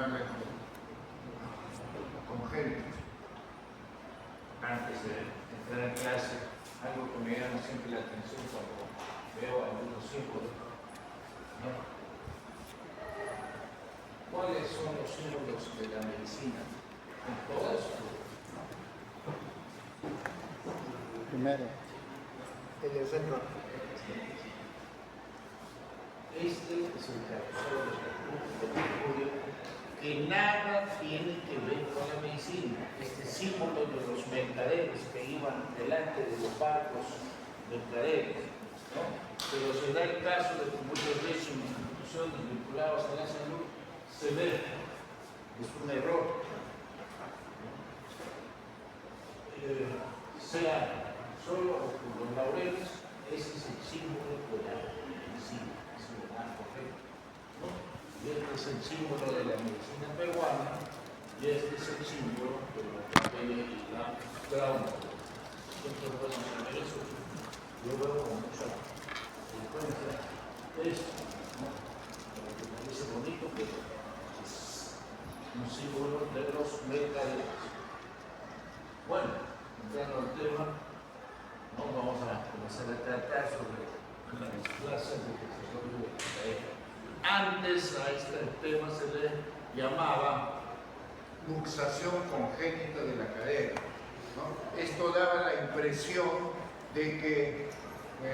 llamarle congénitos. Antes de entrar en clase, algo que me llama siempre la atención cuando veo algunos símbolos, ¿no? ¿Cuáles son los símbolos de la medicina? En todas. Primero, el del centro. Este es el cartón del estudio que nada tiene que ver con la medicina. Este símbolo de los mercaderes que iban delante de los barcos mercaderes, ¿no? Pero se da el caso de que muchas veces en instituciones vinculadas a la salud se ve, es un error, sea solo los laureles, ese es el símbolo de la medicina, es el marco, ¿no? Y este es el símbolo de la medicina peruana, y este es el símbolo de la papel y la trauma. Entonces, vamos a ver eso. Yo veo con mucha frecuencia esto, ¿no? Me parece bonito, pero es un símbolo de los mercaderes. Bueno, entrando al tema, ¿no? Vamos a comenzar a tratar sobre las clases de desarrollo de la cadera. Antes a este tema se le llamaba luxación congénita de la cadera, ¿no? Esto daba la impresión de que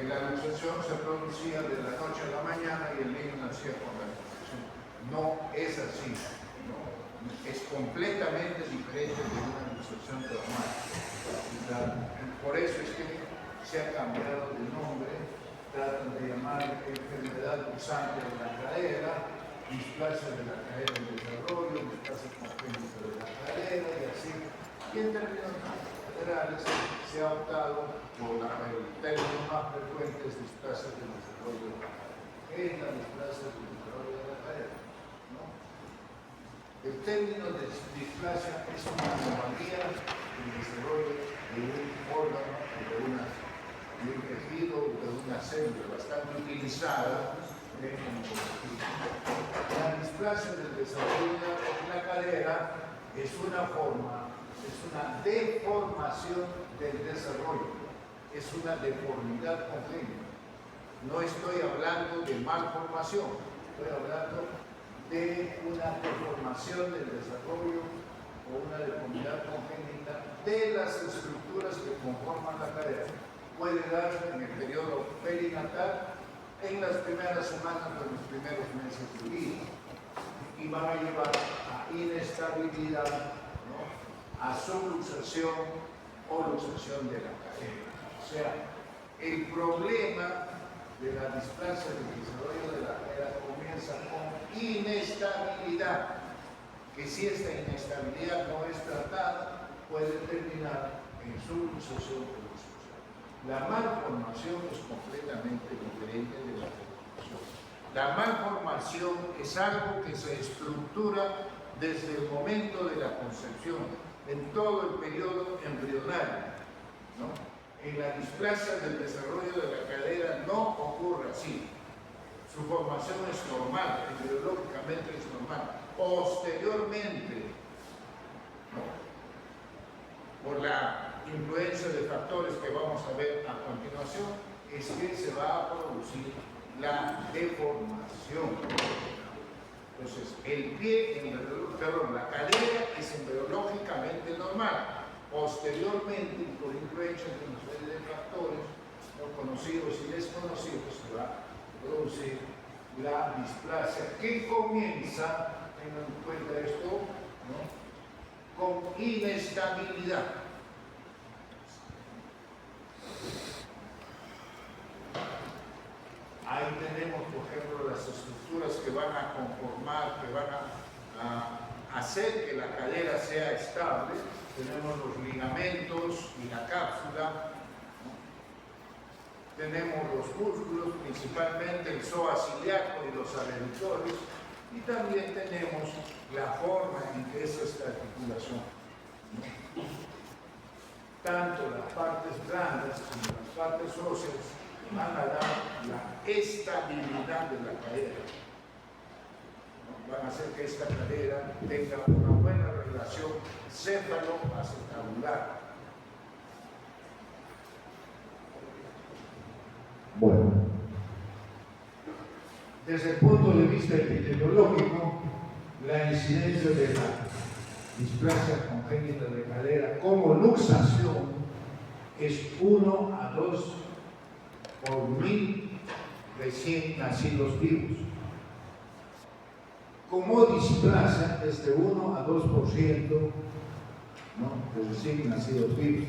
la luxación se producía de la noche a la mañana y el niño nacía con la luxación. No es así, ¿no? Es completamente diferente de una luxación traumática. Por eso es que se ha cambiado de nombre. Tratan de llamar enfermedad luxante de la cadera, displasia de la cadera en desarrollo, displasia congénita de la cadera y así. Y en términos generales se ha optado por el término más frecuente es displasia del desarrollo de la cadera. ¿Qué es la displasia del desarrollo de la cadera? ¿No? El término de displasia es una anomalía del desarrollo de un órgano o de un tejido o de una célula bastante utilizada en oncología. La displasia del desarrollo de la cadera es una deformación del desarrollo, es una deformidad congénita. No estoy hablando de malformación, estoy hablando de una deformación del desarrollo o una deformidad congénita de las estructuras que conforman la cadera. Puede darse en el periodo perinatal, en las primeras semanas de los primeros meses de vida, y van a llevar a inestabilidad, ¿no? A subluxación o luxación de la cadera. O sea, el problema de la displasia del desarrollo de la cadera comienza con inestabilidad, que si esta inestabilidad no es tratada, puede terminar en subluxación o luxación. La malformación es completamente diferente de la deformación. La malformación es algo que se estructura desde el momento de la concepción, en todo el periodo embrionario, ¿no? En la displasia del desarrollo de la cadera no ocurre así. Su formación es normal, embriológicamente es normal. Posteriormente, ¿no? Por la influencia de factores que vamos a ver a continuación, es que se va a producir la deformación. Entonces, la cadera es embriológicamente normal. Posteriormente, por influencia de una serie de factores no conocidos y desconocidos, se va a producir la displasia que comienza, tengan en cuenta esto, ¿no? Con inestabilidad. Ahí tenemos, por ejemplo, las estructuras que van a conformar, que van a hacer que la cadera sea estable. Tenemos los ligamentos y la cápsula, ¿no? Tenemos los músculos, principalmente el psoas ilíaco y los abductores, y también tenemos la forma en que es esta articulación, ¿no? Tanto las partes blandas como las partes óseas van a dar la estabilidad de la cadera, ¿no? van a hacer que esta cadera tenga una buena relación céfalo-acetabular. Bueno, desde el punto de vista epidemiológico, la incidencia de la displasia congénita de cadera como luxación es 1 a 2 por 1000 recién nacidos vivos. Como displasia es de 1 a 2%, ¿no?, de recién nacidos vivos.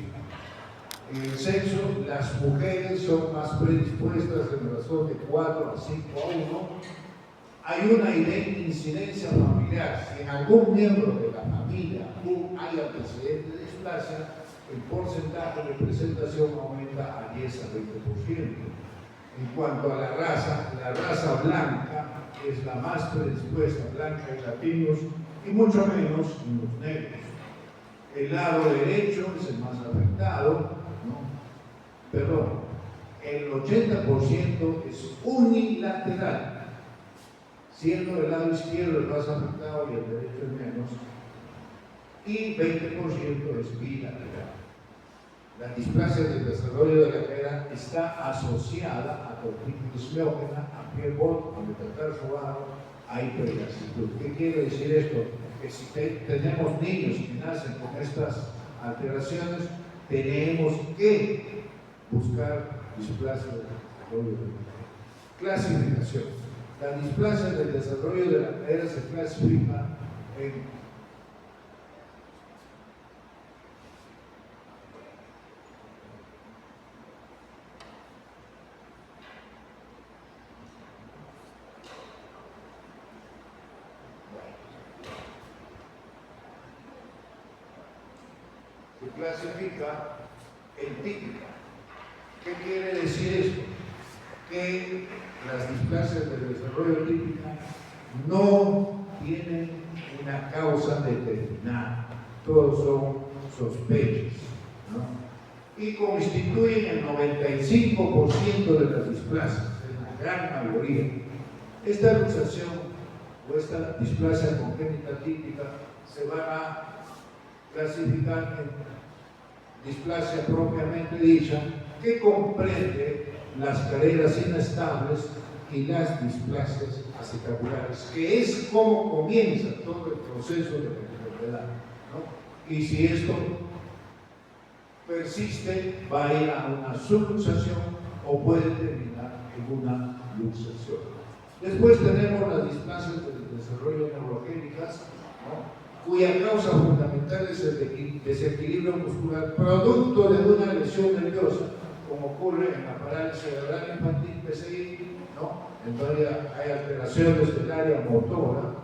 En el sexo, las mujeres son más predispuestas en razón de 4 a 5 a 1. Hay una incidencia familiar. Si en algún miembro de la familia hay antecedente de displasia, el porcentaje de presentación aumenta a 10 a 20%. En cuanto a la raza blanca es la más predispuesta, blanca en latinos, y mucho menos en los negros. El lado derecho es el más afectado, perdón, el 80% es unilateral, siendo el lado izquierdo el más afectado y el derecho el menos, y 20% es bilateral. La displasia del desarrollo de la cadera está asociada a torticollis miógena, a piel bot, a metatarso a hiperlaxitud. ¿Qué quiere decir esto? Que si tenemos niños que nacen con estas alteraciones, tenemos que buscar displasia del desarrollo de la cadera. Clasificación. La displasia del desarrollo de la cadera se clasifica en clasifica en típica. ¿Qué quiere decir esto? Que las displasias del desarrollo típica no tienen una causa determinada, todos son sospechas, ¿no? Y constituyen el 95% de las displasias, en la gran mayoría. Esta luxación o esta displasia congénita típica se va a clasificar en displasia propiamente dicha, que comprende las caderas inestables y las displasias acetabulares, que es como comienza todo el proceso de la enfermedad, ¿no? Y si esto persiste, va a ir a una subluxación o puede terminar en una luxación. Después tenemos las displasias del desarrollo neurogénicas, ¿no?, cuya causa fundamental es el desequilibrio muscular producto de una lesión nerviosa, como ocurre en la parálisis cerebral infantil PCI, ¿no?, entonces hay alteraciones del área motora,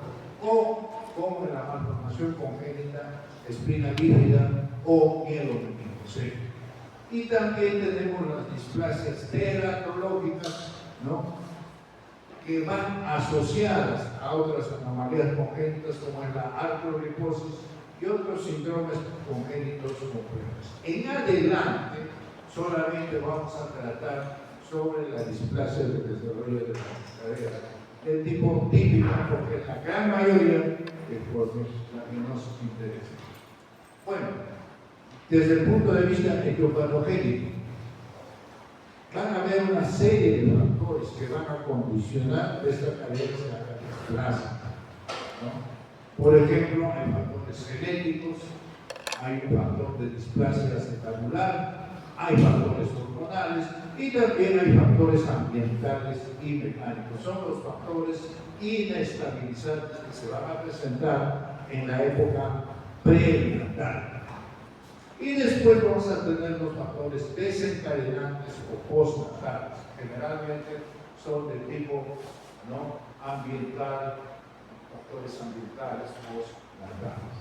o como en la malformación congénita, espina bífida o mielomeningocele. Y también tenemos las displasias teratológicas, ¿no?, que van asociadas a otras anomalías congénitas como es la artrogriposis y otros síndromes congénitos complejos. En adelante solamente vamos a tratar sobre la displasia del desarrollo de la cadera del tipo típica, porque la gran mayoría es por la que nos interesa. Bueno, desde el punto de vista etiopatogénico, van a haber una serie de factores que van a condicionar esta carencia displasia, ¿no? Por ejemplo, hay factores genéticos, hay un factor de displasia acetabular, hay factores hormonales y también hay factores ambientales y mecánicos. Son los factores inestabilizantes que se van a presentar en la época prenatal. Y después vamos a tener los factores desencadenantes o postnatales. Generalmente son de tipo, ¿no?, ambiental, factores ambientales postnatales.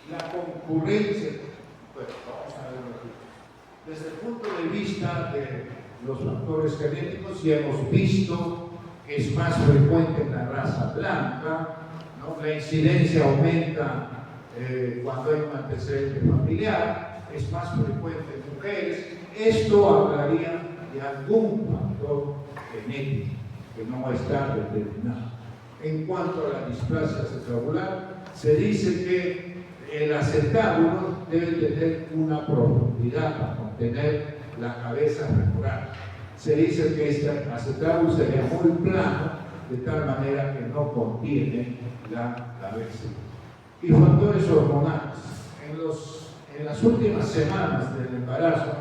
La concurrencia, bueno, vamos a verlo aquí. Desde el punto de vista de los factores genéticos, ya hemos visto que es más frecuente en la raza blanca, ¿no? La incidencia aumenta cuando hay un antecedente familiar, es más frecuente en mujeres. Esto hablaría de algún factor genético. que no está determinado. En cuanto a la displasia acetabular, se dice que el acetábulo debe tener una profundidad para contener la cabeza femoral. Se dice que este acetábulo sería muy plano, de tal manera que no contiene la cabeza. Y factores hormonales. En las últimas semanas del embarazo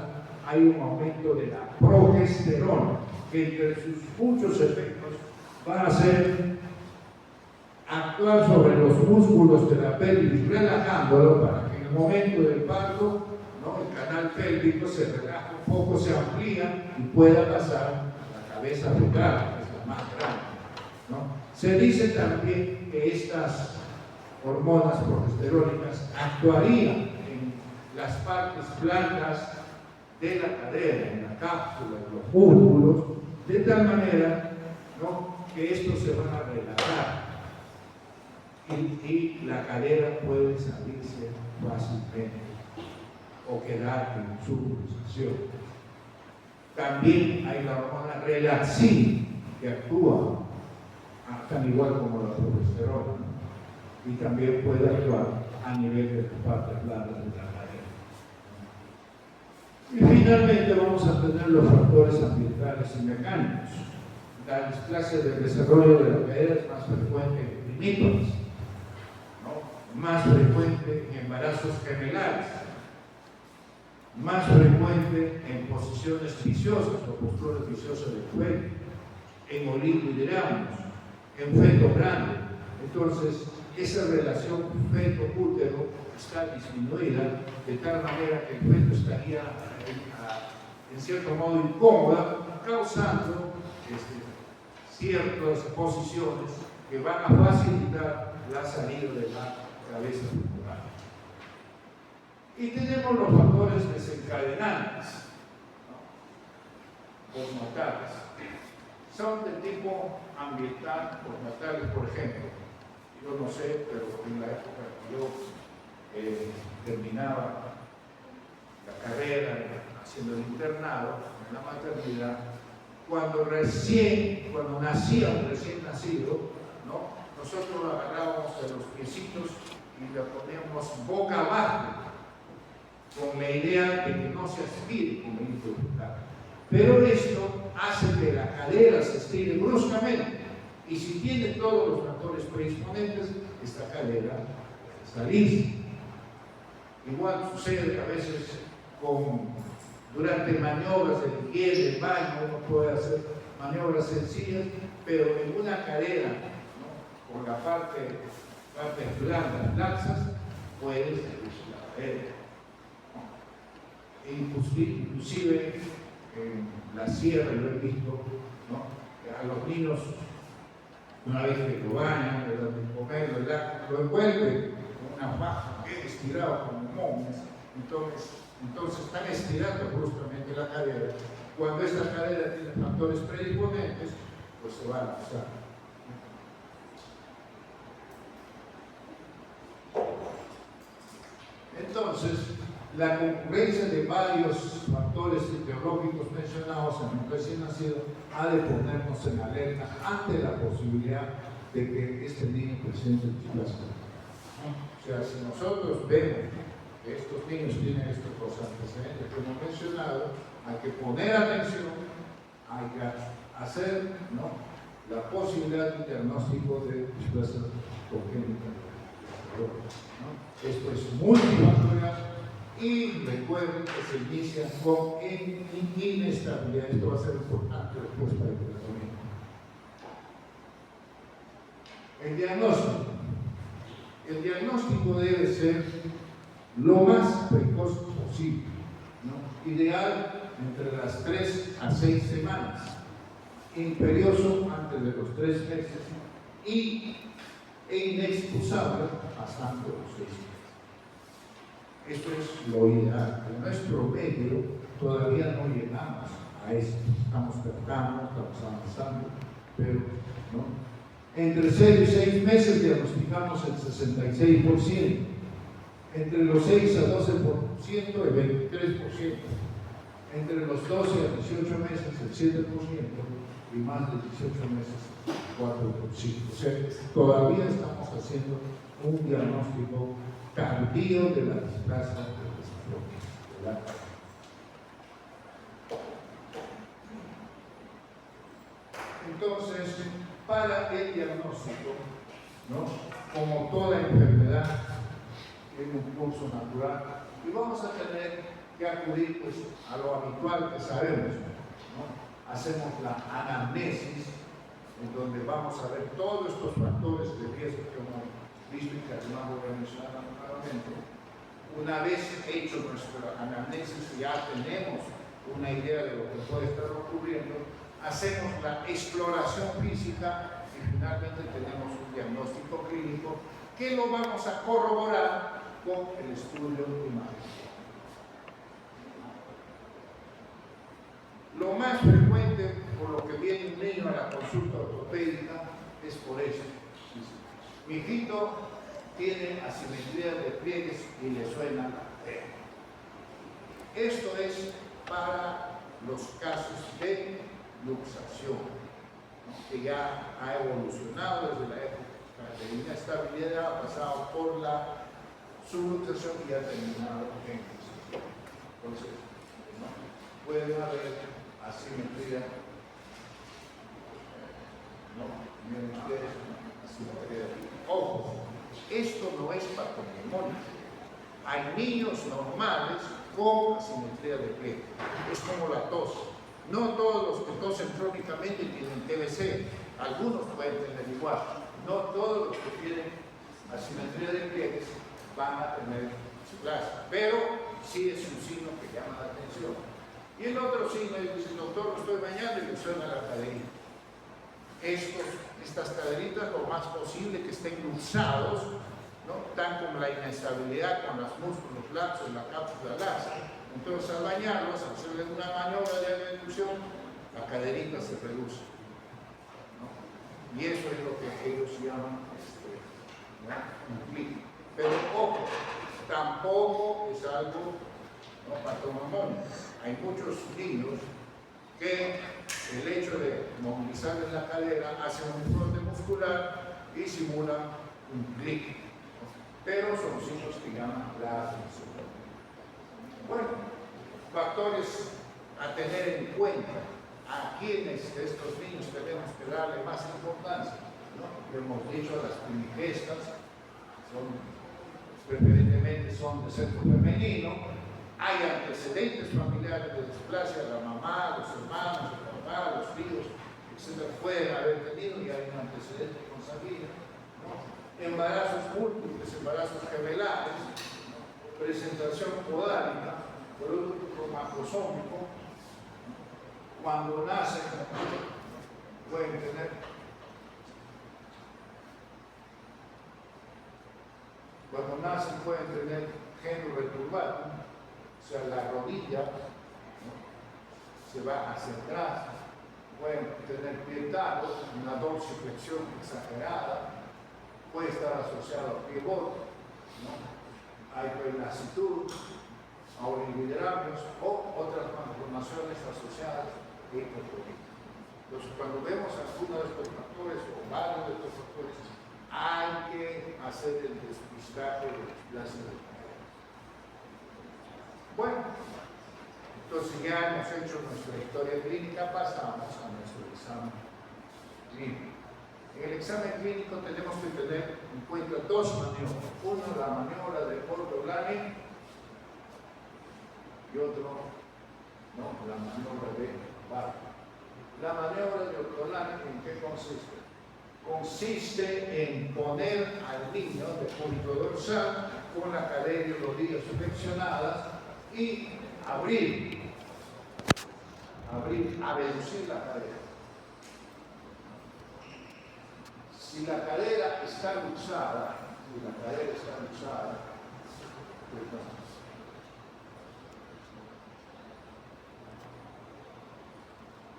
hay un aumento de la progesterona, que entre sus muchos efectos va a ser actuar sobre los músculos de la pelvis, relajándolo para que en el momento del parto, ¿no?, el canal pélvico se relaja un poco, se amplía y pueda pasar la cabeza fetal, que es la más grande, ¿no? Se dice también que estas hormonas progesterónicas actuarían en las partes blancas de la cadera, en la cápsula, en los músculos, de tal manera, ¿no?, que estos se van a relajar y la cadera puede salirse fácilmente o quedar en su posición. También hay la hormona relaxin, que actúa tan igual como la progesterona, ¿no?, y también puede actuar a nivel de las partes blandas de la cadera. Y finalmente vamos a tener los factores ambientales y mecánicos. La displasia del desarrollo de la cadera es más frecuente en primíparos, ¿no?, más frecuente en embarazos gemelares, más frecuente en posiciones viciosas o posturas viciosas del cuello, en oligohidráulicos, en feto grande. Entonces, esa relación feto-útero está disminuida de tal manera que el feto estaría en cierto modo incómoda, causando ciertas posiciones que van a facilitar la salida de la cabeza femoral. Y tenemos los factores desencadenantes, ¿no?, postnatales. Son de tipo ambiental, postnatales, por ejemplo. Yo no sé, pero en la época que yo terminaba la carrera, haciendo el internado en la maternidad, cuando nacía un recién nacido, ¿no?, nosotros lo agarrábamos de los piecitos y lo poníamos boca abajo, con la idea de que no se aspire con el hito fetal. Pero esto hace que la cadera se estire bruscamente, y si tiene todos los factores predisponentes, esta cadera puede salirse. Igual sucede a veces durante maniobras de higiene, de baño, uno puede hacer maniobras sencillas, pero en una cadera, ¿no?, por la parte blandas, laxas, puede salirse la cadera. Inclusive en la sierra, lo he visto, ¿no?, a los niños, una vez que lo bañan, le dan de comer, lo envuelven con una faja, estirado como momias, entonces están estirando bruscamente la cadera. Cuando esta cadera tiene factores predisponentes, pues se va a usar. Entonces, la concurrencia de varios factores fisiológicos mencionados en un recién nacido ha de ponernos en alerta ante la posibilidad de que este niño presente displasia. O sea, si nosotros vemos que estos niños tienen estos dos antecedentes que hemos mencionado, hay que poner atención, hay que hacer, ¿no?, la posibilidad de diagnóstico de displasia congénita, ¿no? Esto es multifactorial. Y recuerden que se inicia con inestabilidad. Esto va a ser importante después para el tratamiento. El diagnóstico. El diagnóstico debe ser lo más precoz posible, ¿no? Ideal entre las 3 a 6 semanas, imperioso antes de los 3 meses e inexcusable pasando los 6 meses. Esto es lo ideal. En nuestro medio todavía no llegamos a esto. Estamos tratando, estamos avanzando, pero ¿no? Entre 0 y 6 meses diagnosticamos el 66%. Entre los 6 a 12%, el 23%. Entre los 12 a 18 meses, el 7%. y más de 18 meses 4,5. O sea, todavía estamos haciendo un diagnóstico tardío de la displasia de desafío. Entonces, para el diagnóstico, ¿no? Como toda enfermedad, tiene un curso natural y vamos a tener que acudir pues, a lo habitual que sabemos, ¿no? Hacemos la anamnesis, en donde vamos a ver todos estos factores de riesgo que hemos visto y que además voy a mencionar nuevamente. Una vez hecho nuestra anamnesis, ya tenemos una idea de lo que puede estar ocurriendo, hacemos la exploración física y finalmente tenemos un diagnóstico clínico que lo vamos a corroborar con el estudio imagen. Lo más frecuente por lo que viene un niño a la consulta ortopédica es por eso. Mi hijito tiene asimetría de pliegues y le suena la cadera. Esto es para los casos de luxación, ¿no? Que ya ha evolucionado desde la época de inestabilidad, ha pasado por la subluxación y ha terminado en luxación. Entonces, ¿no? Pueden haber asimetría, miren ustedes, asimetría. Ojo, esto no es patognomónico. Hay niños normales con asimetría de pliegue. Es como la tos. No todos los que tosen crónicamente tienen TBC. Algunos pueden tener igual. No todos los que tienen asimetría de pliegues van a tener displasia. Pero sí es un signo que llama la atención. Y el otro signo dice, doctor, me estoy bañando y me suena la caderita. Estas caderitas, lo más posible que estén luxados, ¿no? Tan como la inestabilidad con los músculos laxos, la cápsula laxa. Entonces, al bañarlos, al hacerle una maniobra de inducción, la caderita se reduce, ¿no? Y eso es lo que ellos llaman ¿no? Un clic. Pero ojo, tampoco es algo ¿no? patognomónico. Hay muchos niños que el hecho de movilizarles la cadera hacen un frote muscular y simulan un clic. Pero son signos que llaman la atención. Bueno, factores a tener en cuenta. ¿A quiénes de estos niños tenemos que darle más importancia? ¿No? Hemos dicho a las primigestas, preferentemente son de sexo femenino. Hay antecedentes familiares de displasia, la mamá, los hermanos, el papá, los tíos, etc. Pueden haber tenido y hay un antecedente consanguíneo, ¿no? Embarazos múltiples, embarazos gemelares, ¿no? Presentación podálica, producto macrosómico, cuando nacen pueden tener género returbado. O sea, la rodilla ¿no? se va hacia atrás, pueden tener pietados, una dorsiflexión exagerada, puede estar asociado a pivot, ¿no? Hay prenasitud, auriculodramios o otras malformaciones asociadas a hipotonía. Entonces, cuando vemos alguno de estos factores o varios de estos factores, hay que hacer el despistaje de displasia de cadera. Bueno, entonces ya hemos hecho nuestra historia clínica, pasamos a nuestro examen clínico. En el examen clínico tenemos que tener en cuenta dos maniobras. Uno, la maniobra de Ortolani y otro, no, la maniobra de Barber. La maniobra de Ortolani, ¿en qué consiste? Consiste en poner al niño de cúbito dorsal con la cadera y rodillas flexionadas y abrir, a reducir la cadera. Si la cadera está luxada,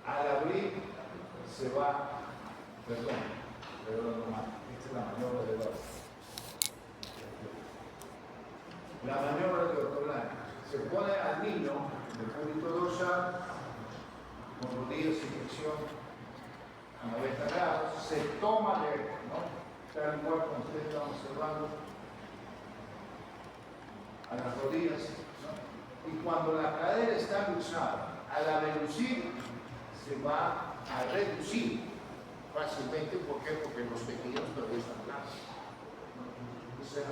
al abrir se va, perdón, esta es la maniobra de Barber. La maniobra de Ortolani. Se pone al niño de cúbito dorsal con rodillas y flexión a 90 grados, se toma tal cual como ustedes están observando, a las rodillas, ¿no? Y cuando la cadera está luxada, al reducir, se va a reducir fácilmente. ¿Por qué? Porque los tejidos todavía están blancos. O sea,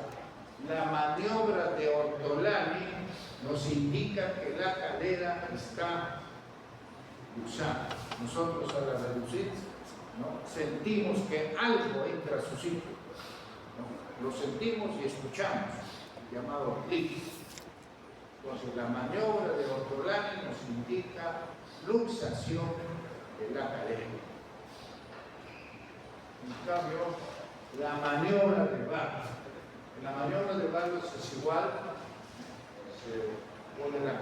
la maniobra de Ortolani nos indica que la cadera está luxada. Nosotros al reducir, ¿no?, sentimos que algo entra a su sitio, ¿no? Lo sentimos y escuchamos, llamado clic. Entonces la maniobra de Ortolani nos indica luxación de la cadera. En cambio, la maniobra de Barlow. En la maniobra de Barlow es igual, se pone la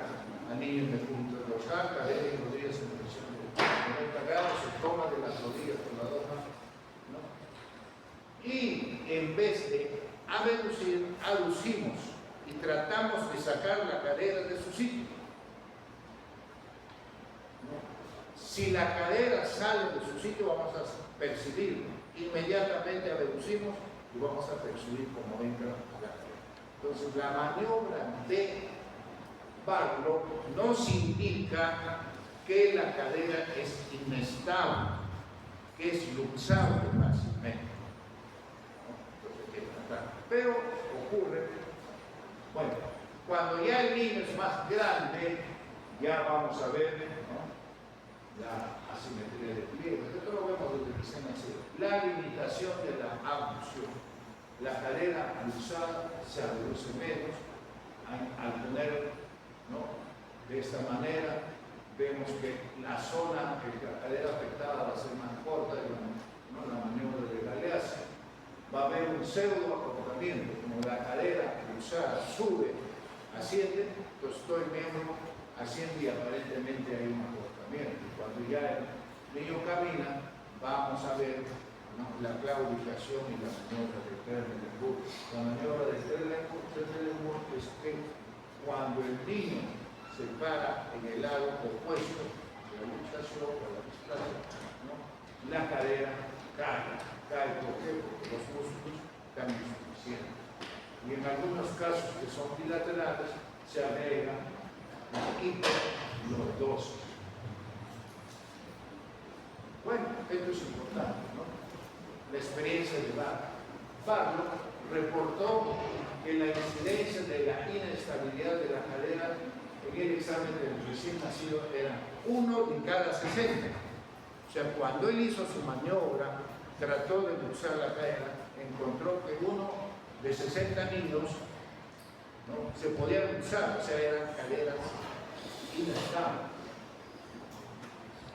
anillo en el punto de dorsal, cadera y rodillas en dirección de 90 grados, se toma de las rodillas con la dos manos, ¿no? Y en vez de aducimos y tratamos de sacar la cadera de su sitio. ¿No? Si la cadera sale de su sitio, vamos a percibirlo. Inmediatamente aducimos y vamos a percibir cómo entra la cadera. Entonces, la maniobra de Barlow nos indica que la cadera es inestable, que es luxable fácilmente. Pero ocurre, bueno, cuando ya el niño es más grande, ya vamos a ver, ¿no?, la asimetría de pliegue. Esto lo vemos desde que se nace. La limitación de la abducción. La cadera luxada se reduce menos al poner, ¿no?, de esta manera. Vemos que la zona de la cadera afectada va a ser más corta, ¿no?, la maniobra de Galeazzi. Va a haber un pseudo acomodamiento, como la cadera cruzada sube, asciende, entonces todo el miembro asciende y aparentemente hay un acomodamiento. Cuando ya el niño camina, vamos a ver, ¿no?, la claudicación y la maniobra de Trendelenburg. La maniobra de Trendelenburg es que cuando el niño se para en el lado opuesto de la luxación o la displasia, ¿no?, la cadera cae. ¿Por qué? Porque los músculos están insuficientes. Y en algunos casos que son bilaterales se agrega hiperlordosis. Bueno, esto es importante, ¿no? La experiencia de Barlow reportó que la incidencia de la inestabilidad de la cadera en el examen del recién nacido era 1 de cada 60. O sea, cuando él hizo su maniobra, trató de luxar la cadera, encontró que uno de 60 niños, ¿no?, se podía luxar, o sea, eran caderas inestables.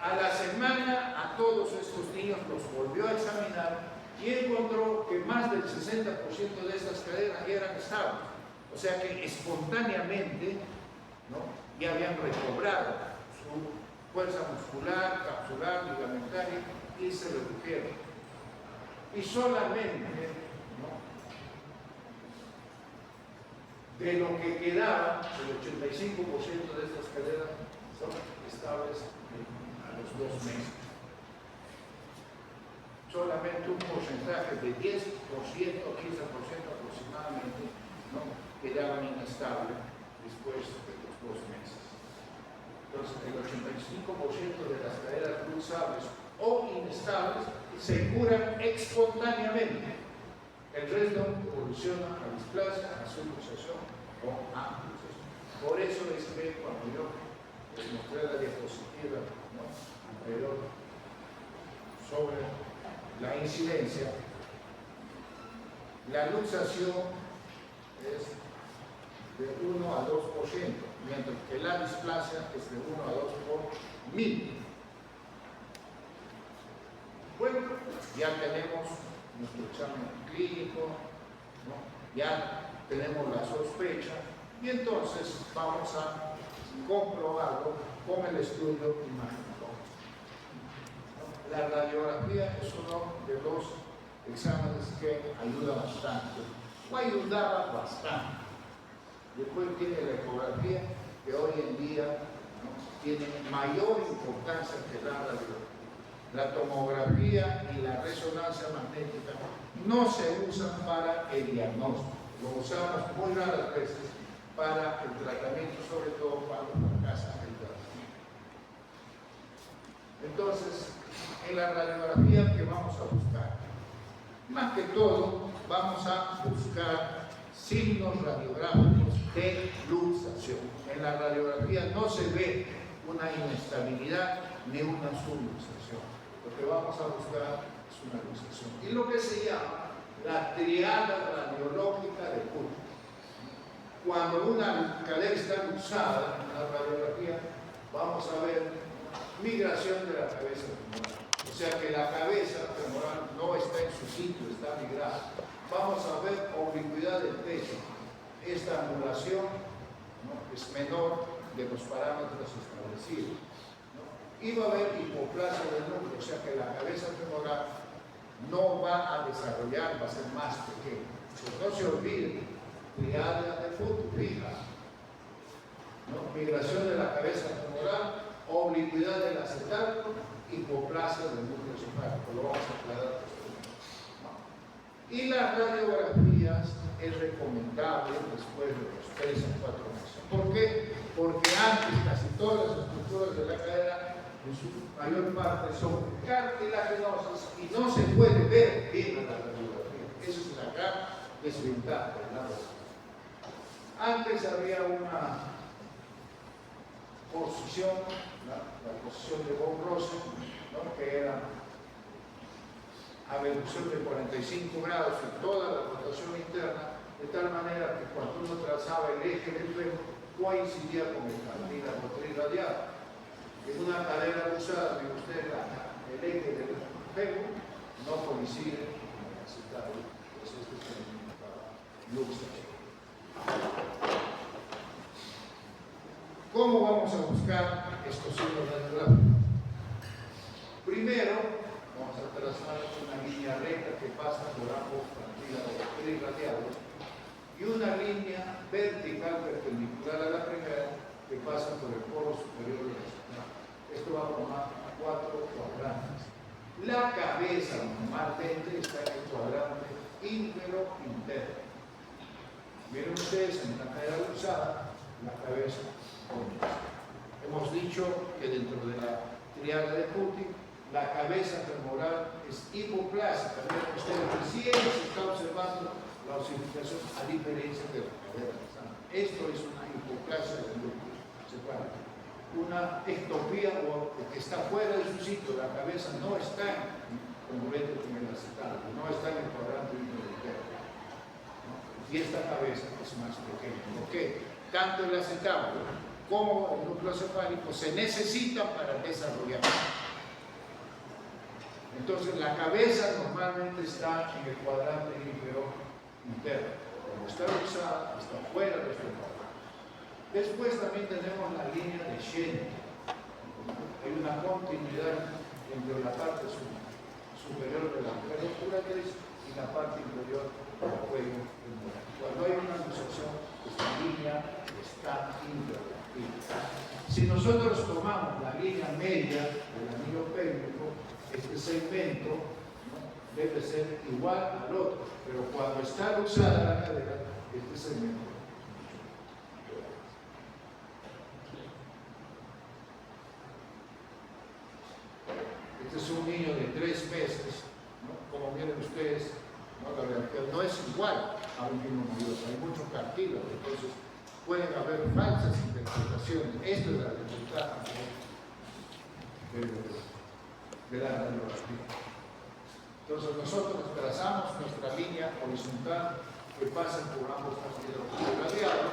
A la semana a todos estos niños los volvió a examinar y encontró que más del 60% de estas caderas eran estables. O sea que espontáneamente, ¿no?, ya habían recobrado su fuerza muscular, capsular, ligamentaria y se redujeron. Y solamente, ¿no?, de lo que quedaba, el 85% de estas caderas son estables a los 2 meses. Solamente un porcentaje de 10% o 15% aproximadamente, ¿no?, quedaban inestables después de los 2 meses. Entonces, el 85% de las caderas luxables o inestables se curan espontáneamente. El resto evoluciona a displasia, a subluxación o a luxación. Por eso es que cuando yo les mostré la diapositiva, ¿no?, anterior sobre la incidencia, la luxación es de 1 a 2%, mientras que la displasia es de 1 a 2 por 1000. Bueno, ya tenemos nuestro examen clínico, ¿no?, ya tenemos la sospecha y entonces vamos a comprobarlo con el estudio imaginológico. La radiografía es uno de los exámenes que ayuda bastante, o ayudaba bastante. Después tiene la ecografía, que hoy en día, ¿no?, tiene mayor importancia que la la tomografía y la resonancia magnética no se usan para el diagnóstico. Lo usamos muy raras veces para el tratamiento, sobre todo cuando fracasa el tratamiento. Entonces, en la radiografía, ¿qué vamos a buscar? Más que todo, vamos a buscar signos radiográficos de luxación. En la radiografía no se ve una inestabilidad ni una subluxación. Lo que vamos a buscar es una luxación. Y lo que se llama la triada radiológica de Putnam. Cuando una cadera está luxada en la radiografía, vamos a ver migración de la cabeza femoral. O sea que la cabeza femoral no está en su sitio, está migrada. Vamos a ver oblicuidad del pecho. Esta angulación, ¿no?, es menor de los parámetros establecidos, ¿no? Y va a haber hipoplasia del núcleo, o sea que la cabeza femoral no va a desarrollar, va a ser más pequeña. Pues no se olvide, triada de Putnam, fija, ¿no? Migración de la cabeza femoral, oblicuidad del acetato, hipoplasia del núcleo cefálico. Lo vamos a aclarar posteriormente, ¿no? Y las radiografías es recomendable después de los 3 o 4 meses. ¿Por qué? Porque antes casi todas las estructuras de la cadera en su mayor parte son cartilaginosas y no se puede ver bien en la radiografía. Esa es la gran desventaja de la radiografía. Antes había una posición, la posición de von Rosen, ¿no?, que era abducción de 45 grados y toda la rotación interna, de tal manera que cuando uno trazaba el eje del fémur coincidía con el cartílago triradiado. En una cadera usada, ve usted, el eje del fémur no coincide con el acetato, pues este es el luxación. ¿Cómo vamos a buscar estos signos radiográficos? Primero, vamos a trazar una línea recta que pasa por ambos cartílagos triradiados y una línea vertical perpendicular a la primera que pasa por el polo superior del acetato. Esto va a formar 4 cuadrantes. La cabeza normalmente está en el cuadrante ínfero-interno. Miren ustedes, en la cadera luxada, la cabeza comienza. Hemos dicho que dentro de la triada de Putnam, la cabeza femoral es hipoplásica. Miren ustedes, recién se está observando la osificación a diferencia de la cadera luxada. Esto es una hipoplasia del núcleo cefálico. Una ectopía que está fuera de su sitio, la cabeza no está congruente con el acetato, no está en el cuadrante interno, ¿no? Y esta cabeza es más pequeña. ¿Por qué? Tanto el acetato como el núcleo cefálico se necesitan para desarrollar. Entonces la cabeza normalmente está en el cuadrante inferior interno. Como está luxada, está fuera de este cuadrante. Después también tenemos la línea de Schenck. Hay una continuidad entre la parte superior de la curatriz y la parte inferior del cuello femoral. Cuando hay una luxación, esta línea está invertida. Si nosotros tomamos la línea media del anillo pélvico, este segmento, ¿no?, debe ser igual al otro, pero cuando está luxada la cadera, este segmento. Este es un niño de 3 meses, ¿no? Como miren ustedes, ¿no?, la realidad no es igual a un niño mayor, hay mucho cartílago, entonces pueden haber falsas interpretaciones. Esta es la desventaja de la radiografía. Entonces nosotros trazamos nuestra línea horizontal que pasa por ambos cartílagos radiados,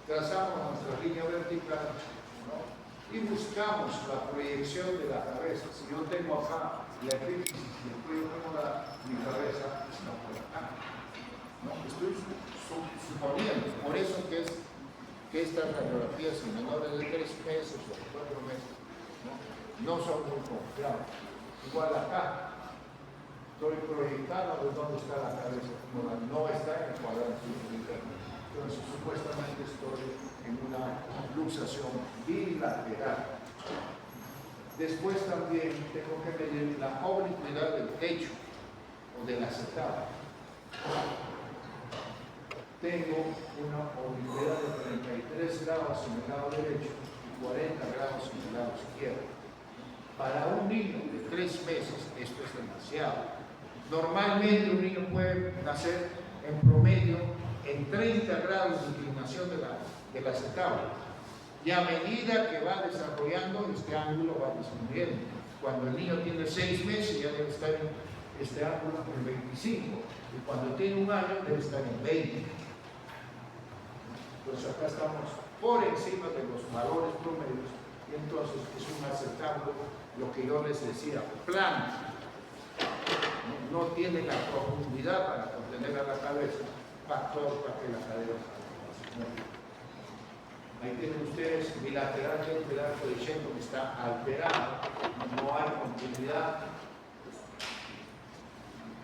trazamos nuestra línea vertical, ¿no?, y buscamos la proyección de la cabeza. Si yo tengo acá la epífisis y el cuello femoral, mi cabeza está por acá, ¿no? Estoy suponiendo, por eso que estas radiografías en menores de 3 meses o 4 meses no son muy confiables. Igual acá, estoy proyectado de dónde está la cabeza femoral, no está en el cuadrante interno. Entonces, supuestamente estoy en una luxación bilateral. Después también tengo que medir la oblicuidad del techo o del aceptado. Tengo una oblicuidad de 33 grados en el lado derecho y 40 grados en el lado izquierdo. Para un niño de 3 meses esto es demasiado. Normalmente un niño puede nacer en promedio en 30 grados de inclinación del aceptado. Y a medida que va desarrollando, este ángulo va disminuyendo. Cuando el niño tiene 6 meses ya debe estar en este ángulo en 25. Y cuando tiene 1 año debe estar en 20. Entonces acá estamos por encima de los valores promedios. Y entonces es un aceptable, lo que yo les decía, plano. No tiene la profundidad para contener a la cabeza, factor para que la cadera salga. Ahí tienen ustedes bilateralmente el arco de Shenton que está alterado, no hay continuidad.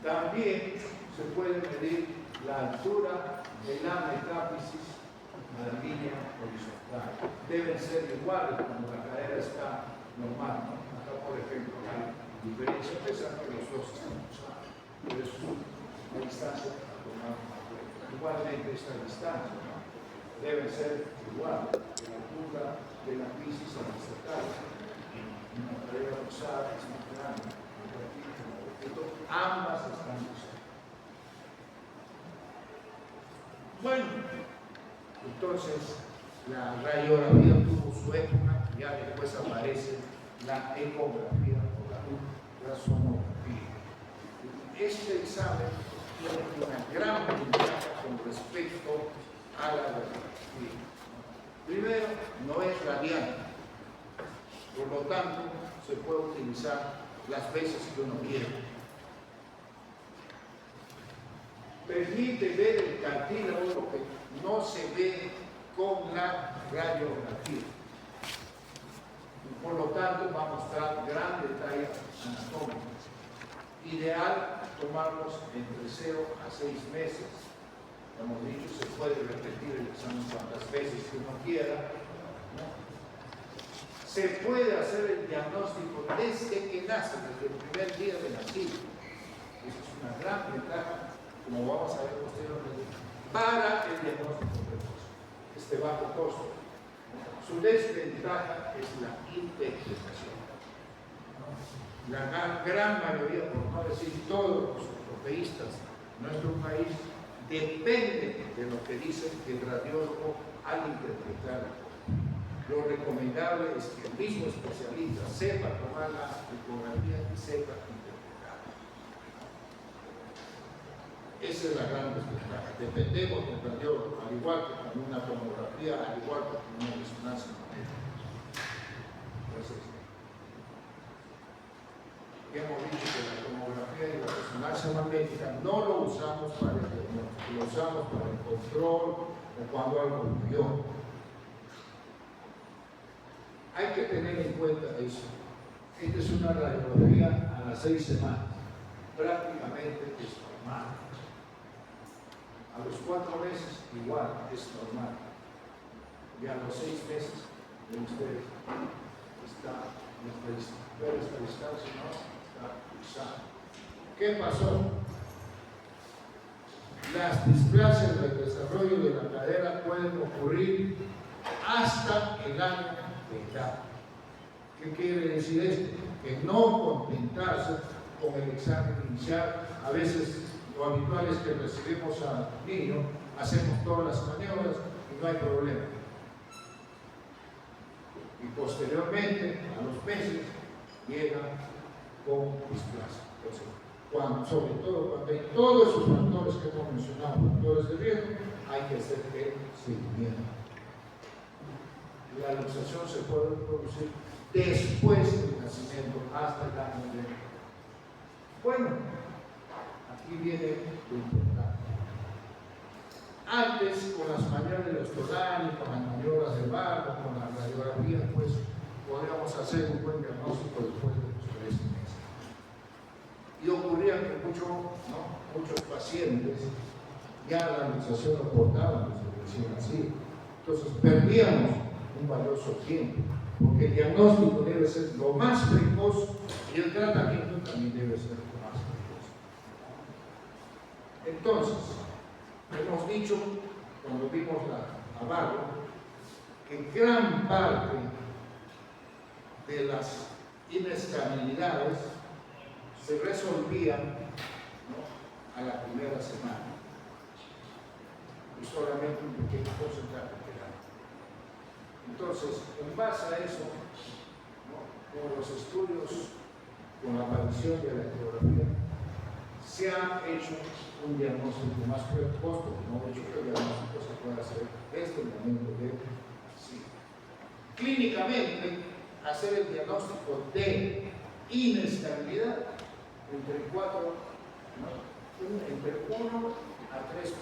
También se puede medir la altura de la metáfisis a la línea horizontal. Deben ser iguales cuando la cadera está normal, ¿no? Acá, por ejemplo, hay diferencia, a pesar que los dos están usados. Pero es una distancia a tomar. Igualmente esta distancia, ¿no? Deben ser iguales, de la altura de la crisis horizontal. Una cadera usada es más grande, ambas están usadas. Bueno, entonces la radiografía tuvo su época, ya después aparece la ecografía o la sonografía. Este examen tiene una gran ventaja con respecto a la radiografía. Primero, no es radiante, por lo tanto, se puede utilizar las veces que uno quiera. Permite ver el cartílago, lo que no se ve con la radiografía. Por lo tanto, va a mostrar gran detalle anatómico. Ideal tomarlos entre 0 a 6 meses. Como hemos dicho, se puede repetir el examen cuantas veces que uno quiera, ¿no? Se puede hacer el diagnóstico desde que nace, desde el primer día de nacido. Esa es una gran ventaja, como vamos a ver posteriormente, para el diagnóstico precoz, este bajo costo. Su desventaja es la interpretación. La gran mayoría, por no decir todos los ortopeístas en nuestro país, dependen de lo que dice el radiólogo al interpretar. Lo recomendable es que el mismo especialista sepa tomar la ecografía y sepa interpretar. Esa es la gran desventaja. Dependemos del radiólogo, al igual que con una tomografía, al igual que con una resonancia magnética. Entonces, hemos dicho que la tomografía y la resonancia magnética no lo usamos para el diagnóstico, lo usamos para el control o cuando algo ocurrió. Hay que tener en cuenta eso. Esta es una radiografía a las 6 semanas. Prácticamente es normal. A los 4 meses igual es normal. Y a los 6 meses de ustedes está ver esta distancia, ¿no? Está usada. ¿Qué pasó? Las displasias del desarrollo de la cadera pueden ocurrir hasta el año de edad. ¿Qué quiere decir esto? Que no contentarse con el examen inicial. A veces lo habitual es que recibimos al niño, hacemos todas las maniobras y no hay problema. Y posteriormente, a los meses, llega con displasia. Entonces, sobre todo cuando hay todos esos factores que hemos mencionado, factores de riesgo, hay que hacer el seguimiento. La luxación se puede producir después del nacimiento hasta el año de. Bueno, aquí viene lo importante. Antes, con las maniobras de Stolani, con las maniobras de barco, con la radiografía, pues podríamos hacer un buen diagnóstico después de los 3 meses. Y ocurría que muchos pacientes ya la luxación lo portaban desde recién nacido. Entonces perdíamos un valioso tiempo. porque el diagnóstico debe ser lo más precoz y el tratamiento también debe ser lo más precoz. Entonces, hemos dicho, cuando vimos a Barro, que gran parte de las inestabilidades se resolvían, ¿no?, a la primera semana y solamente un pequeño porcentaje quedaba. Entonces, en base a eso, ¿no?, con los estudios, con la aparición de la ecografía, se ha hecho un diagnóstico más precoz, porque no he hecho que el diagnóstico se pueda hacer desde el momento de sí. Clínicamente, hacer el diagnóstico de inestabilidad entre 1 a 3%.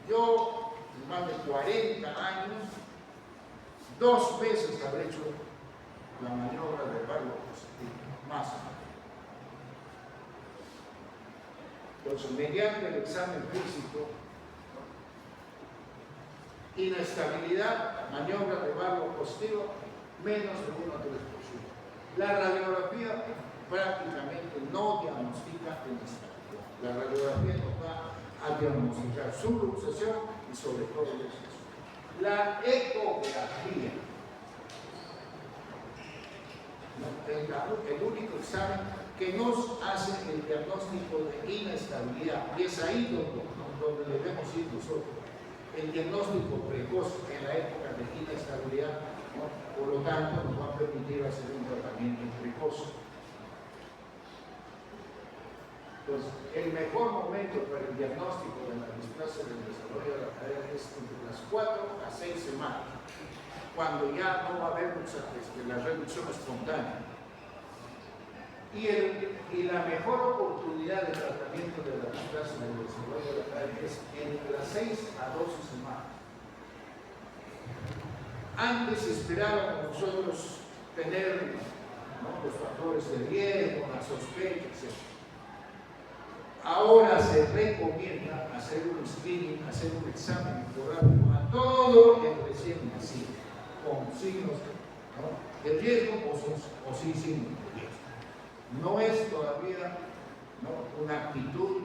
Yo, en más de 40 años, 2 veces habré hecho la maniobra de Barlow positivo, más. Entonces, mediante el examen físico, inestabilidad, maniobra de Barlow positivo, menos de 1 a 3%. La radiografía prácticamente no diagnostica inestabilidad. La radiografía nos va a diagnosticar su luxación y sobre todo luxación. La ecografía, el único examen que nos hace el diagnóstico de inestabilidad, y es ahí donde debemos ir nosotros. El diagnóstico precoz en la época de inestabilidad, ¿no?, por lo tanto, nos va a permitir hacer un tratamiento precoz. Entonces, el mejor momento para el diagnóstico de la displasia del desarrollo de la cadera es entre las 4 a 6 semanas, cuando ya no va a haber la reducción espontánea. Y la mejor oportunidad de tratamiento de la displasia del desarrollo de la cadera es entre las 6 a 12 semanas. Antes esperábamos nosotros tener, ¿no?, los factores de riesgo, la sospecha, etc. Ahora se recomienda hacer un screening, hacer un examen ecográfico a todo el recién nacido, con signos, ¿no?, de riesgo o sin signos de riesgo. No es todavía, ¿no?, una actitud,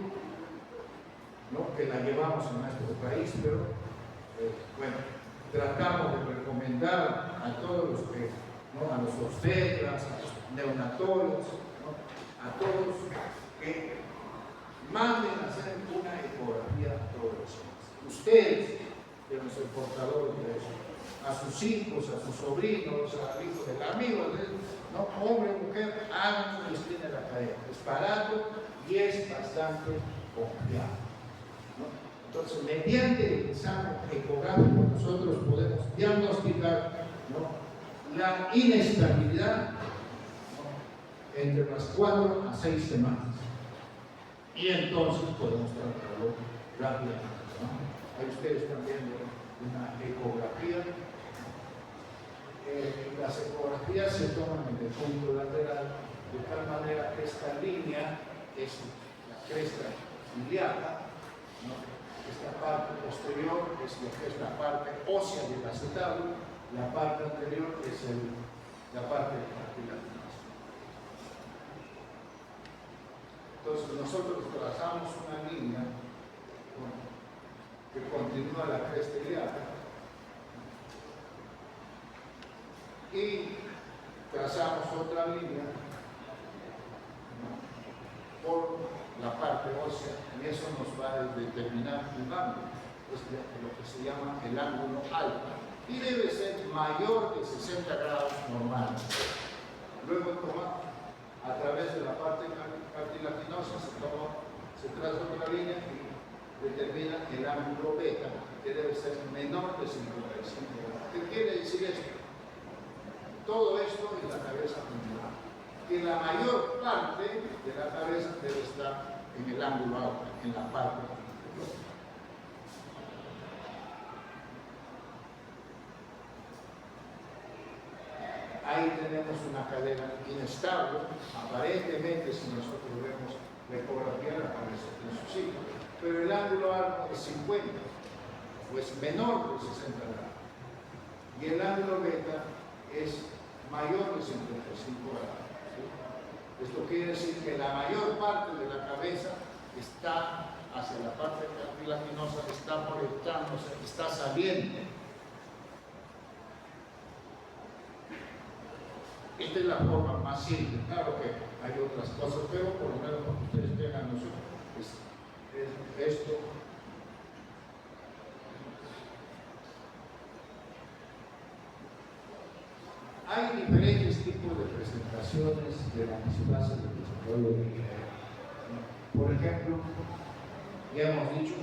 ¿no?, que la llevamos en nuestro país, pero bueno, tratamos de recomendar a todos los que, ¿no?, a los obstetras, a los neonatólogos, ¿no?, a todos que manden a hacer una ecografía todos los años. Ustedes deben ser portadores de eso. A sus hijos, a sus sobrinos, a hijos del amigo, ¿no?, hombre o mujer, hagan un screening de la cadera. Es barato y es bastante confiable, ¿no? Entonces, mediante el examen ecográfico, nosotros podemos diagnosticar, ¿no?, la inestabilidad, ¿no?, entre las 4 a 6 semanas. Y entonces podemos tratarlo rápidamente, ¿no? Ahí ustedes están viendo una ecografía. Las ecografías se toman en el punto lateral, de tal manera que esta línea es la cresta ilíaca, ¿no? Esta parte posterior es lo que es la parte ósea del acetábulo, la parte anterior es la parte cartilaginosa. Entonces nosotros trazamos una línea, ¿no?, que continúa la cresta ilíaca y trazamos otra línea, ¿no?, por la parte ósea, y eso nos va a determinar un ángulo, lo que se llama el ángulo alfa, y debe ser mayor de 60 grados normales. Luego a través de la parte cartilaginosa se traza otra línea y determina el ángulo beta, que debe ser menor de 55 grados. ¿Qué quiere decir esto? Todo esto en la cabeza femoral. Que la mayor parte de la cabeza debe estar en el ángulo alto, en la parte inferior. Ahí tenemos una cadera inestable. Aparentemente, si nosotros vemos la ecografía, la cabeza tiene su sitio, pero el ángulo alto es 50, o es menor de 60 grados. Y el ángulo beta es mayor de 55 grados. ¿Sí? Esto quiere decir que la mayor parte de la cabeza está hacia la parte cartilaginosa, está proyectándose, está saliendo. Esta es la forma más simple. Claro que hay otras cosas, pero por lo menos para que ustedes tengan noción, es esto. Hay diferentes tipos de presentaciones de la displasia del desarrollo de idea. Por ejemplo, ya hemos dicho,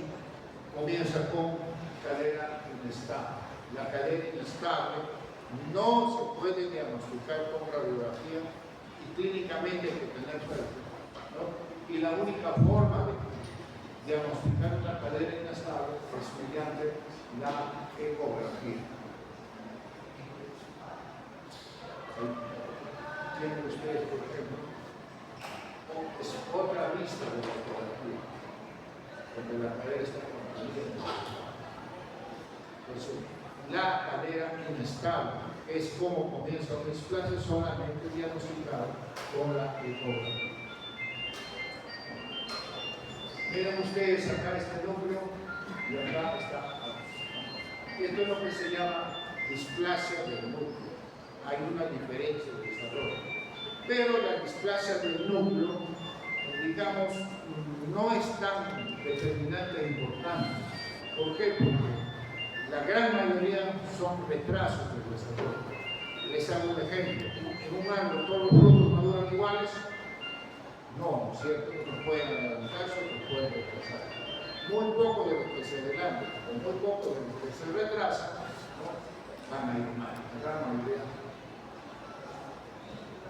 comienza con cadera inestable. La cadera inestable no se puede diagnosticar con radiografía y clínicamente hay que tener suerte, ¿no? Y la única forma de diagnosticar una cadera inestable es mediante la ecografía. Tienen ustedes, por ejemplo, es otra vista de la ecografía, donde la cadera está contraída. Entonces, la cadera inestable es como comienza un displasia solamente diagnosticado con la ecografía. Miren ustedes, acá está el núcleo y acá está. Esto es lo que se llama displasia del núcleo. Hay una diferencia de desarrollo. Pero la displasia del núcleo, digamos, no es tan determinante e importante. ¿Por qué? Porque la gran mayoría son retrasos del desarrollo. Les hago un ejemplo. En un año todos los frutos maduran iguales. No, ¿no es cierto? Unos pueden adelantarse, otros pueden retrasar. Muy poco de lo que se adelanta, o muy poco de lo que se retrasa, ¿no? Van a ir mal. La gran mayoría.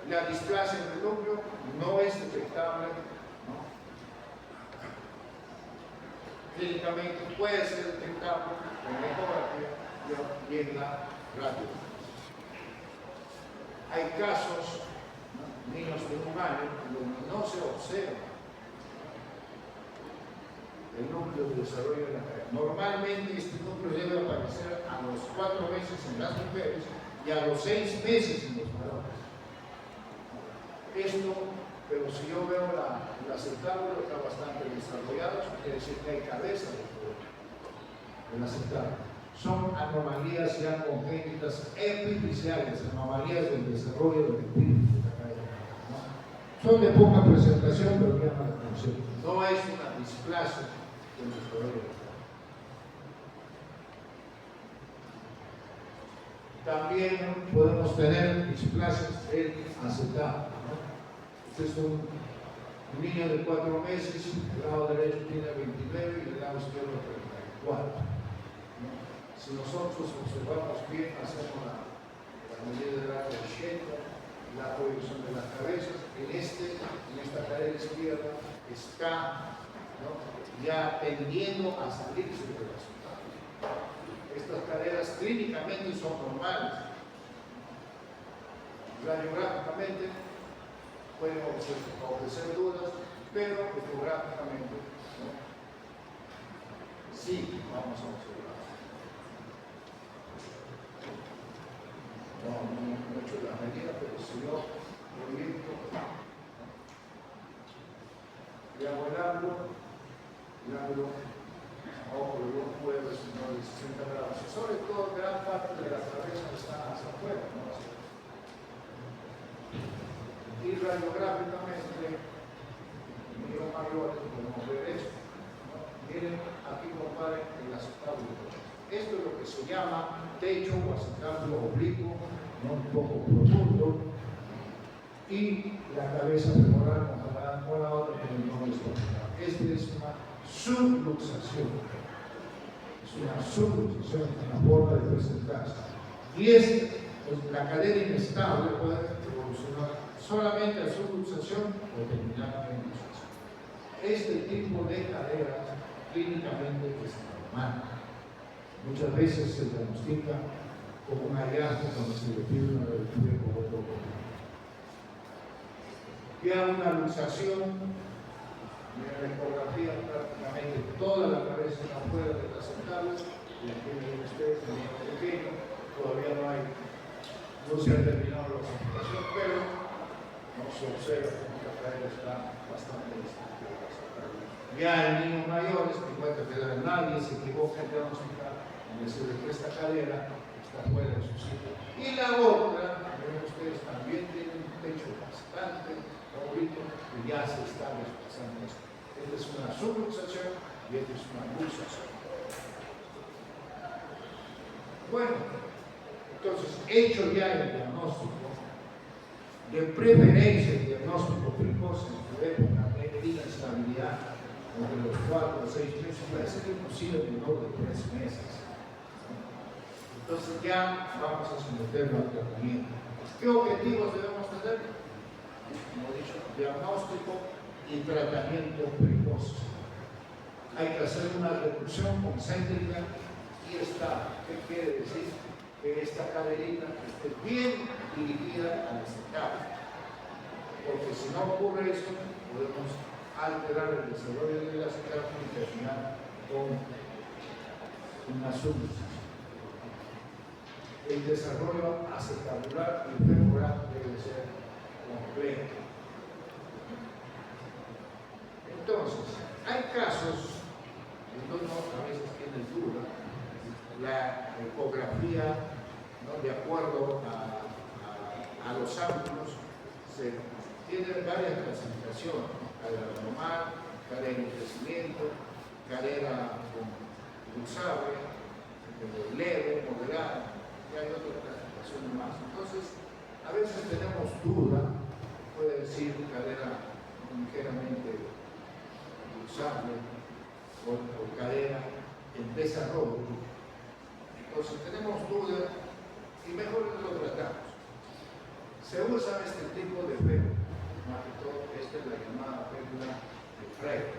La displasia en el núcleo no es detectable, ¿no? Clínicamente puede ser detectable en la ecografía y en la radio. Hay casos, ¿no? Niños de un año donde no se observa el núcleo de desarrollo de la cadera. Normalmente este núcleo debe aparecer a los 4 meses en las mujeres y a los 6 meses en los varones. Esto, pero si yo veo el acetábulo está bastante desarrollado, eso quiere decir que hay cabeza del acetábulo. Son anomalías ya congénitas epifisiales, anomalías del desarrollo del espíritu de la cadera, ¿no? Son de poca presentación, pero llaman la atención. No es una displasia del desarrollo de la cadera. También podemos tener displasias del acetábulo. Este es un niño de 4 meses, el lado derecho tiene 29 y el lado izquierdo 34. ¿No? Si nosotros observamos bien, hacemos la medida de la 80, la proyección de las cabezas, en esta cadera izquierda está, ¿no?, ya tendiendo a salirse del resultado. Estas caderas clínicamente son normales. Radiográficamente pueden ofrecer dudas, pero ecográficamente, ¿no?, sí vamos a observar. No he hecho la medida, pero si yo proyecto y hago el ángulo yo puedo sino de 60 grados. Y sobre todo, gran parte de la cabeza está hacia afuera, ¿no? Y radiográficamente, mío mayor, podemos ver esto, ¿no? Miren, aquí comparen el acetábulo. Esto es lo que se llama techo o acetábulo oblicuo, ¿no?, un poco profundo, y la cabeza femoral comparada con la otra, pero no es comparada. Esta es una subluxación. Es una subluxación en la forma de presentarse. Y pues, la cadera inestable puede evolucionar solamente a subluxación o terminar en luxación. Este tipo de cadera clínicamente es normal. Muchas veces se diagnostica como un hallazgo cuando se le pide una radiografía con otro color. Ya una luxación, en la ecografía prácticamente toda la cabeza está fuera del acetábulo, y aquí ven ustedes, en el pequeño, todavía no no se ha terminado la operación, pero no se observa que la cadera está bastante destruida. Ya en niños mayores, que puede quedar nadie se equivoca en diagnosticar, en decir que esta cadera está fuera de su sitio. Y la otra, ven ustedes, también tiene un techo bastante favorito que ya se está desplazando. Esta es una subluxación y esta es una luxación. Bueno, entonces, hecho ya el diagnóstico, de preferencia el diagnóstico precoz en su época de inestabilidad, entre los 4 o 6 meses, puede ser inclusive menor de 3 meses. Entonces ya vamos a someterlo al tratamiento. ¿Qué objetivos debemos tener? Como he dicho, diagnóstico y tratamiento precoz. Hay que hacer una reducción concéntrica y esta, ¿qué quiere decir? Que esta caderita esté bien dirigida al esternado. Porque si no ocurre eso, podemos alterar el desarrollo de la acetato y terminar con una subluxación. El desarrollo acetabular y femoral debe ser completo. Entonces, hay casos donde uno a veces tiene duda. La ecografía, ¿no? De acuerdo a los ángulos, se tiene varias clasificaciones: cadera normal, cadera en crecimiento, cadera luxable, leve, moderada, y hay otras clasificaciones más. Entonces, a veces tenemos duda, puede decir cadera ligeramente luxable o cadera en desarrollo. Entonces tenemos dudas y mejor lo tratamos. Se usa este tipo de fémur, más que todo esta es la llamada fémura de Frey,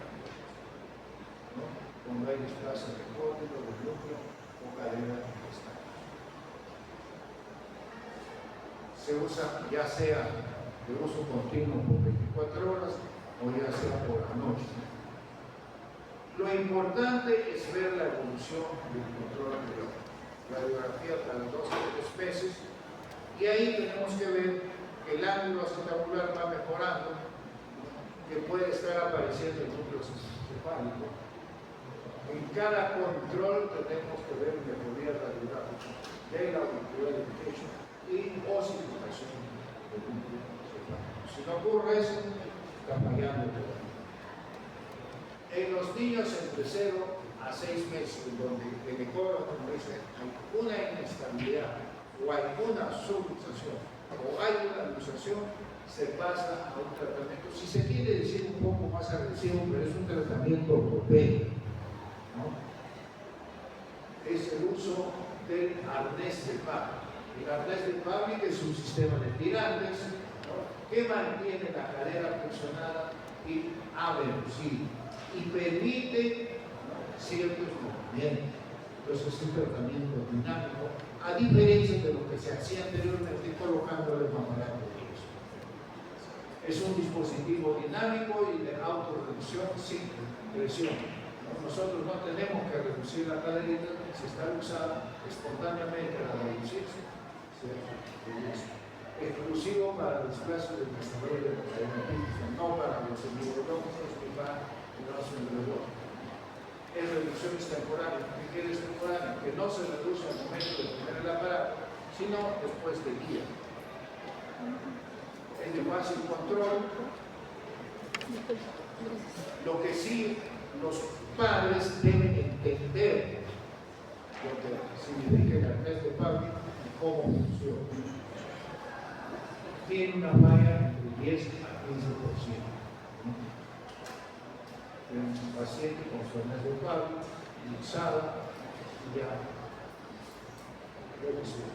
¿no? Cuando hay displasia del córneo, del núcleo o cadera distal. Se usa ya sea de uso continuo por 24 horas o ya sea por la noche. Lo importante es ver la evolución del control anterior. Radiografía para las 2 o 3 veces, y ahí tenemos que ver que el ángulo acetabular va mejorando, que puede estar apareciendo el núcleo cefálico. En cada control tenemos que ver mejoría radiográfica de la auricular del techo y osificación del núcleo cefálico. Si no ocurre eso, está fallando todo. En los niños entre 0 a 6 meses, donde el ecógrafo nos dice hay una inestabilidad o hay una subluxación o hay una luxación, se pasa a un tratamiento, si se quiere decir un poco más agresivo, pero es un tratamiento ortopédico, ¿no? Es el uso del arnés de Pavlik. El arnés de Pavlik es un sistema de tirantes, ¿no? Que mantiene la cadera flexionada y aversiva y permite ciertos movimientos. Entonces es un tratamiento dinámico, a diferencia de lo que se hacía anteriormente colocando el aparato de peso. Es un dispositivo dinámico y de autorreducción sin presión. Nosotros no tenemos que reducir la caderita, si está usada espontáneamente al reducirse, se reduce. Exclusivo para el desplazo del desarrollo de la cadena física, no para los neurológicos ni para el brazo neurológico. Es reducciones temporales. ¿Qué quiere decir temporal? Que no se reduce al momento de poner el aparato, sino después del día. Es de fácil control. Lo que sí los padres deben entender lo que significa el arnés de Pavlik y cómo funciona. Tiene una falla de 10 a 15%. Un paciente con su arnés de Pavlik, luxada, y ya reducido.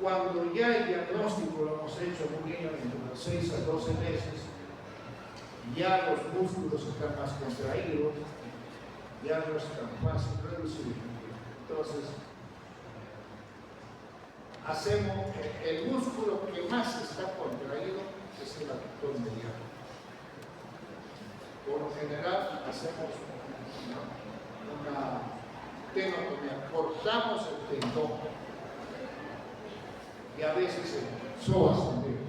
Cuando ya el diagnóstico lo hemos hecho en un niño entre los 6 a 12 meses, ya los músculos están más contraídos, ya no es tan fácil reducir. Entonces, hacemos el músculo que más está contraído es el abductor mediano. Por lo general hacemos una tenotomía, cortamos el tendón y a veces el psoas también.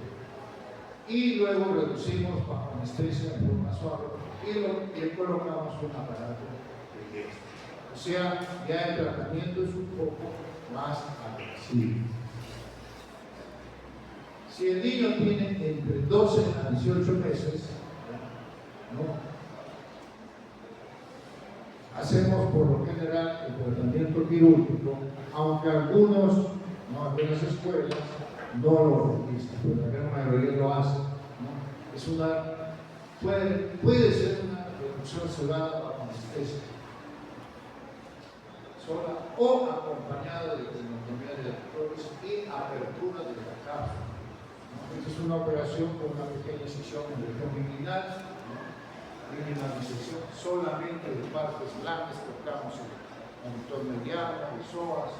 Y luego reducimos bajo anestesia de forma suave y le colocamos un aparato de yeso. O sea, ya el tratamiento es un poco más agresivo. Si el niño tiene entre 12 a 18 meses, ¿no?, hacemos por lo general el tratamiento quirúrgico, aunque algunas escuelas no lo realizan, pero la gran mayoría lo hacen, ¿no? Puede ser una reducción cerrada bajo anestesia sola o acompañada de tenotomía de electrodos y apertura de la cápsula. Esta es una operación con una pequeña incisión en el región inguinal, mínima disección solamente de partes blandas, tocamos el monitor mediano, el psoas.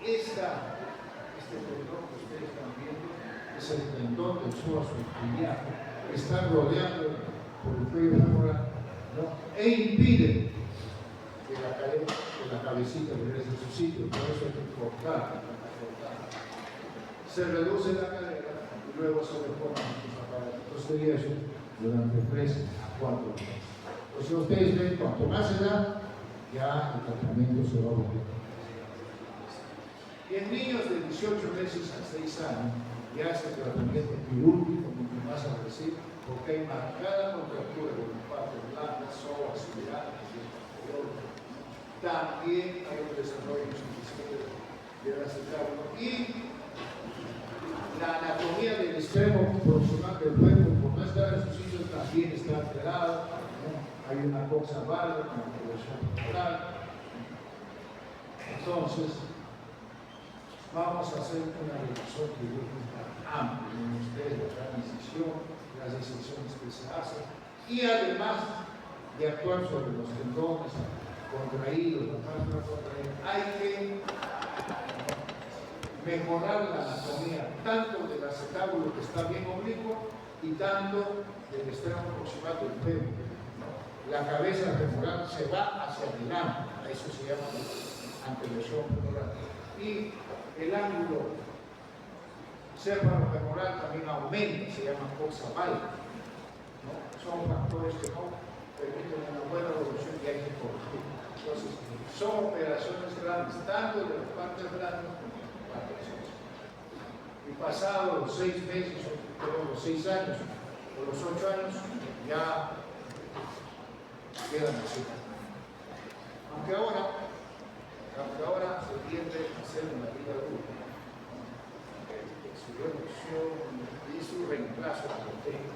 Este tendón que ustedes están viendo es el tendón del psoas ultiliano, que está rodeando por el cuello femoral, ¿no?, e impide que la cabecita regrese a su sitio, por eso hay que cortar. Se reduce la cadera y luego se reforman los aparatos posteriores durante 3 a 4 meses. Entonces ustedes ven, cuanto más se da, ya el tratamiento se va a volver. Y en niños de 18 meses a 6 años ya es el tratamiento quirúrgico mucho más agresivo, porque hay marcada contractura de las partes blandas, psoas, ciliares, también hay un desarrollo suficiente del acetábulo y la anatomía del extremo proximal del cuerpo, por no estar en su sitio, también está alterado, ¿no? Hay una coxa valva, una progresión oral. Entonces, vamos a hacer una reducción quirúrgica amplia en ustedes, la incisión, las incisiones que se hacen, y además de actuar sobre los tendones contraídos, la parte contraída, hay que mejorar la anatomía tanto del acetábulo que está bien oblicuo y tanto del extremo proximal del fémur. La cabeza femoral se va hacia adelante, a eso se llama anteversión femoral. Y el ángulo céfalo-femoral también aumenta, se llama coxa valva, ¿no? Son factores que no permiten una buena evolución y hay que corregir. Entonces, son operaciones grandes, tanto de las partes blandas como de las partes suaves. Y pasados los 6 meses, o los 6 años, o los 8 años, ya quedan así. Aunque ahora se tiende a hacer una vida adulta, su reducción y su reemplazo proteico.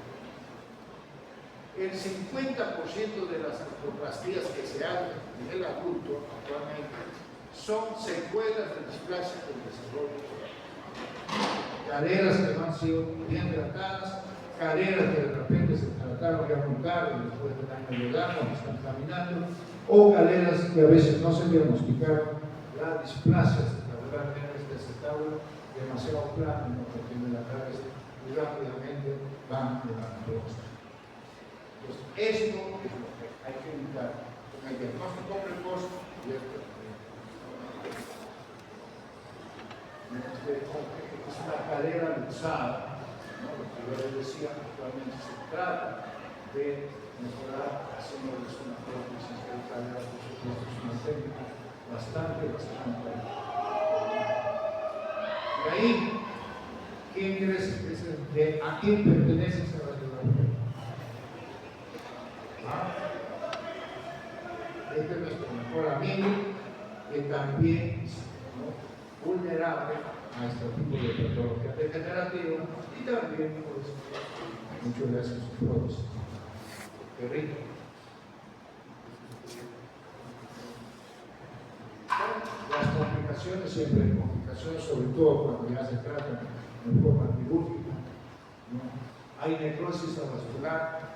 El 50% de las artroplastías que se hacen en el adulto actualmente son secuelas de displasia del desarrollo. Caderas que no han sido bien tratadas, caderas que de repente se trataron ya muy tarde, después del año de edad, cuando están caminando, o caderas que a veces no se diagnosticaron la displasia acetabular en este acetábulo demasiado plano, no contiene la cabeza y rápidamente van levantándose. Entonces, esto es lo que hay que evitar con el diagnóstico precoz y el tratamiento. Es una cadera luxada, ¿no? Lo que yo les decía, actualmente se trata de mejorar haciéndoles una prótesis de cadera, por supuesto, es una técnica bastante. Y ahí, ¿quién crees a quién pertenece esa radiografía? Este es nuestro mejor amigo, que también es, ¿no?, vulnerable a este tipo de patología degenerativa y también, pues, muchas veces su prótesis. Qué rico. Las complicaciones, siempre hay complicaciones, sobre todo cuando ya se trata en forma quirúrgica, ¿no? Hay necrosis avascular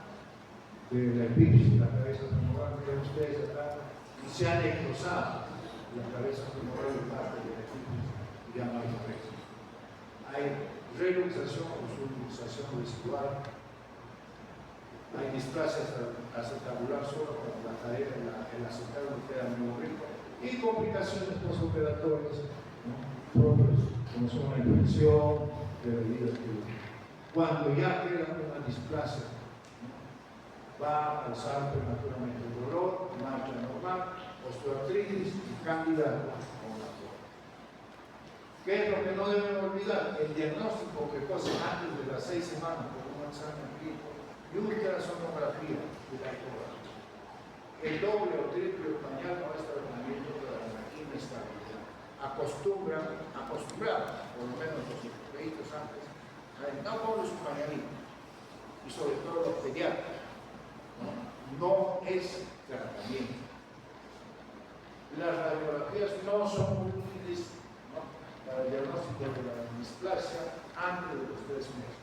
de la epífisis de la cabeza femoral, que ustedes acá, y se ha necrosado la cabeza femoral y parte de la epífisis, y ya no hay cabeza. Hay reluxación o subluxación residual, hay displasia acetabular solo cuando la cadera, el acetábulo queda muy rico, y complicaciones postoperatorias, ¿no? Propias, como son la infección de la herida quirúrgica. Cuando ya queda una displasia, ¿no? Va a causar prematuramente el dolor, marcha normal, osteoartritis y candidato a una flor. ¿Qué es lo que no deben olvidar? El diagnóstico precoz antes de las 6 semanas por un examen clínico y ultrasonografía de la ecografía. El doble o triple pañal no es tratamiento para la inestabilidad. Acostumbrados, por lo menos los peritos antes, no por su pañalito, y sobre todo los pediatras, no es tratamiento. Las radiografías no son muy útiles, ¿no?, para el diagnóstico de la displasia antes de los 3 meses.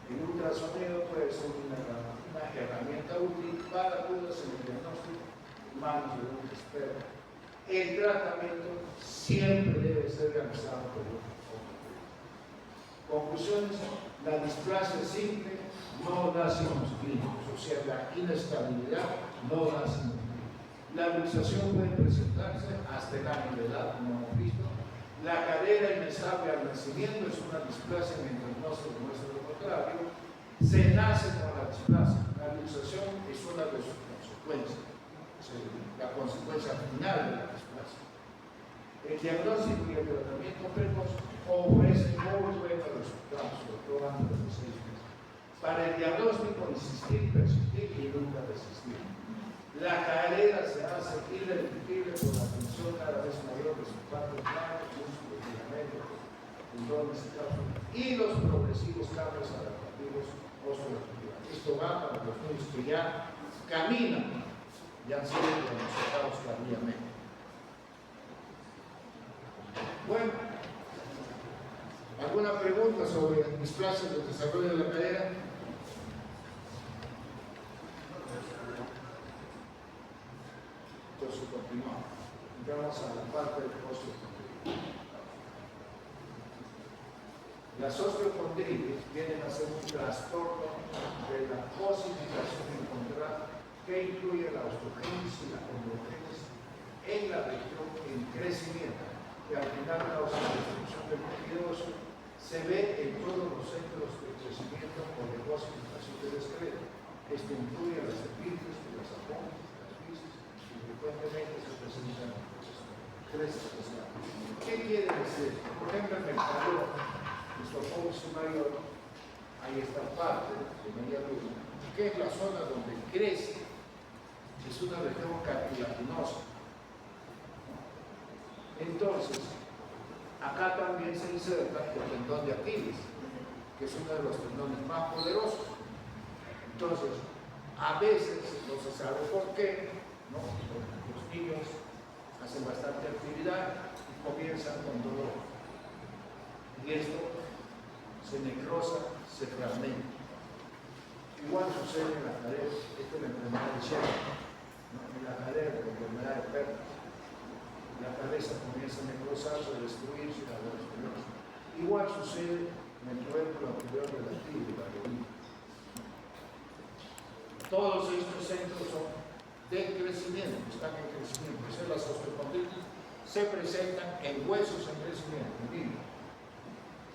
El ultrasonido puede ser una herramienta útil para dudas en el diagnóstico en manos de un experto. El tratamiento siempre debe ser realizado por un ortopedista. Conclusiones: la displasia simple no da signos clínicos, o sea, la inestabilidad no da signos clínicos. La luxación puede presentarse hasta el año de edad, como hemos visto. La cadera inestable al nacimiento es una displasia mientras no se demuestra lo contrario. Se nace con la displasia. La luxación es una de sus consecuencias, la consecuencia final de la displasia. El diagnóstico y el tratamiento precoz ofrecen muy buenos resultados, sobre todo antes de los 6 meses. Para el diagnóstico, insistir, persistir y nunca resistir. La cadera se hace irreductible por la tensión cada vez mayor de su parte plana, músculos, ligamentos, tendones y cápsulas, y los progresivos cambios adaptativos osteoarticulares. Esto va para los niños que ya caminan, ya han sido diagnosticados tardíamente. Bueno, ¿alguna pregunta sobre displasias del desarrollo de la cadera? Entonces continuamos. Vamos a la parte del osteocondritis. Las osteocondritis vienen a ser un trastorno de la osificación encontrada que incluye la osteogénesis y la condrogénesis en la región en crecimiento, que al final causa la destrucción del tejido óseo. Se ve en todos los centros de crecimiento o de osificación del esqueleto. Esto incluye a las epífisis, las apófisis, las fisis, y frecuentemente se presentan en crestas. ¿Qué quiere decir? Por ejemplo, en el talón, nuestro pómulo mayor, hay esta parte de media luna, que es la zona donde crece, es una región cartilaginosa. Entonces, acá también se inserta el tendón de Aquiles, que es uno de los tendones más poderosos. Entonces, a veces, no se sabe por qué, ¿no?, los niños hacen bastante actividad y comienzan con dolor. Y esto se necrosa, se fragmenta. Igual sucede en la cadera, esto es la enfermedad de Sherman, ¿no?, en la cadera, la enfermedad de Pernas. La cabeza comienza a necrosarse, a destruirse, a la esclerosis. Igual sucede en el tubérculo anterior de la tibia y la rodilla. Todos estos centros son de crecimiento, están en crecimiento. O sea, las osteocondritis se presentan en huesos en crecimiento, en vivo.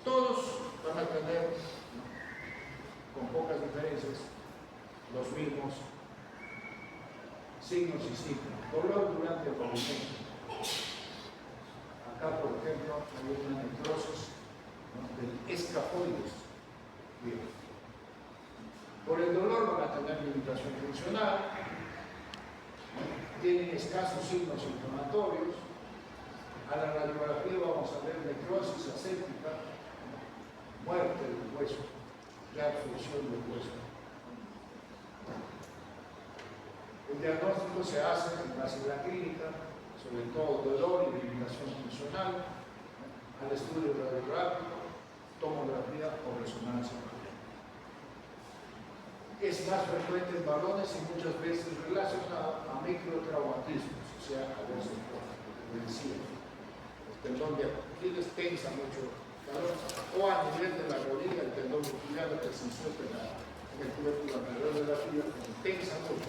Todos van a tener, con pocas diferencias, los mismos signos y síntomas. Dolor durante el movimiento. Acá, por ejemplo, hay una necrosis, ¿no?, del escafoides. Bien. Por el dolor van a tener limitación funcional, ¿no?, tienen escasos signos inflamatorios. A la radiografía vamos a ver necrosis aséptica, ¿no?, muerte del hueso, reabsorción del hueso. El diagnóstico se hace en base a la clínica, sobre todo dolor y limitación funcional, al estudio radiográfico, tomografía o resonancia magnética. Es más frecuente en varones y muchas veces relacionado a microtraumatismos, o sea, a los entornos. El tendón de Aquiles tensa mucho calor, o a nivel de la rodilla, el tendón muscular que se inserta en el tubérculo anterior de la tibia, tensa mucho.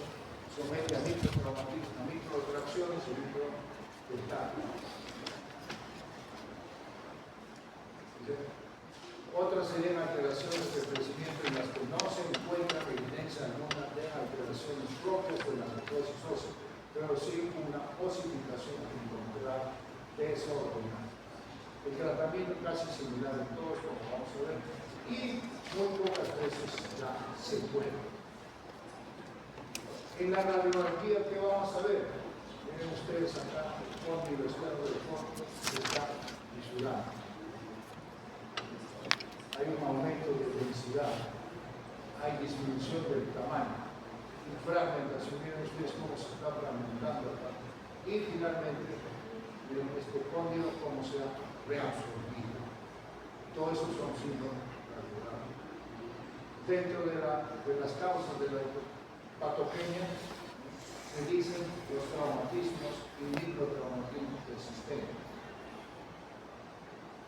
Somete a microtraumatismos, a microtracciones y del tallo. Otras serían alteraciones del crecimiento en las que no se encuentra evidencia alguna de alteraciones propias de la necrosis ósea, pero sí una osificación involuntad desordenada. El tratamiento casi similar en todos, como vamos a ver, y muy pocas veces la secuela. En la radiografía, ¿qué vamos a ver? Miren ustedes acá, el cóndilo externo del fondo está fisurado. Hay un aumento de densidad, hay disminución del tamaño, y fragmentación. Miren ustedes cómo se está fragmentando acá. Y finalmente, miren este cóndilo cómo se ha reabsorbido. Todos esos son signos radiográficos. Dentro de las causas de la patogenia se dicen los traumatismos y microtraumatismos persistentes.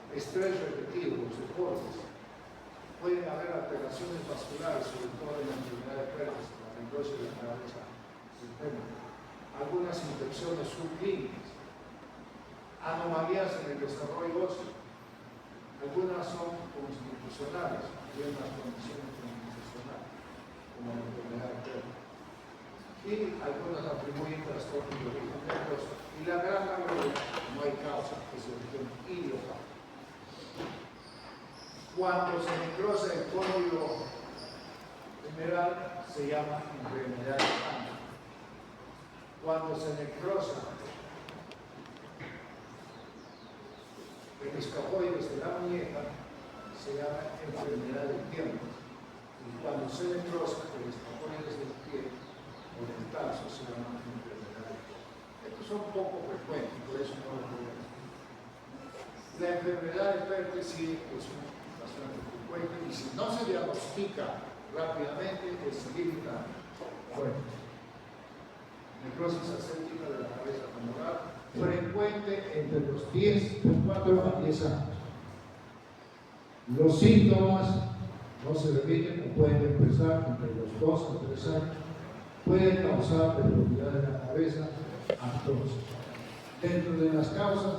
Estrés repetido, los deportes. Pueden haber alteraciones vasculares, sobre todo en la enfermedad de Perkins, la fibrosis de la cabeza sistémica. Algunas infecciones subclínicas, anomalías en el desarrollo óseo. Algunas son constitucionales, y en las condiciones constitucionales, como la enfermedad de Perkins. Y algunas atribuyen trastornos de origen nervioso. Y la gran mayoría no hay causa, que es de origen idiopático. Cuando se necrosa el cóndilo humeral se llama enfermedad de Hansen. Cuando se necrosa el escafoides de la muñeca se llama enfermedad del tiempo. Y cuando se necrosa el escafoides del pie o del talso se llama enfermedad del tiempo. Estos son poco frecuentes, por eso no lo voy a decir. La enfermedad de Perkins sí es bastante frecuente y si no se diagnostica rápidamente es clínica fuerte. Necrosis aséptica de la cabeza femoral, frecuente entre los 4 a 10 años. Los síntomas no se repiten o pueden empezar entre los 2 a 3 años. Pueden causar deformidad de la cabeza, artrosis. Dentro de las causas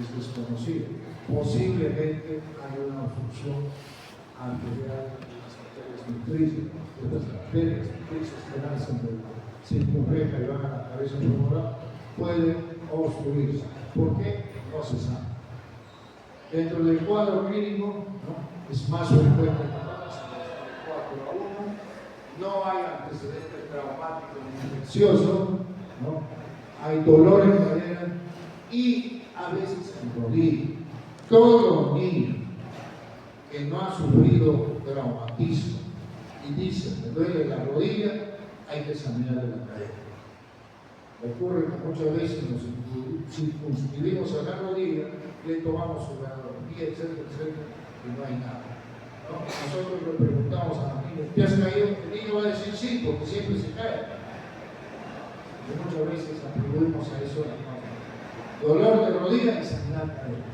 es desconocido. Posiblemente hay una obstrucción arterial de las arterias nutrices, de las arterias nutrices que nacen de la circunfleja y van a la cabeza femoral, pueden obstruirse. ¿Por qué? No se sabe. Dentro del cuadro clínico, ¿no? Es más frecuente de 4 a 1, no hay antecedente traumático ni infeccioso, ¿no? Hay dolor en cadera y a veces en rodilla. Todos los niños que no han sufrido traumatismo y dicen me duele la rodilla, hay que examinar la cadera. Ocurre que muchas veces nos circunscribimos a la rodilla, le tomamos su radiografía, etcétera, etcétera, y no hay nada. ¿No? Nosotros le preguntamos a los niños, ¿te has caído? El niño va a decir sí, porque siempre se cae. Y muchas veces atribuimos a eso la causa. Dolor de rodilla, examinar la cadera.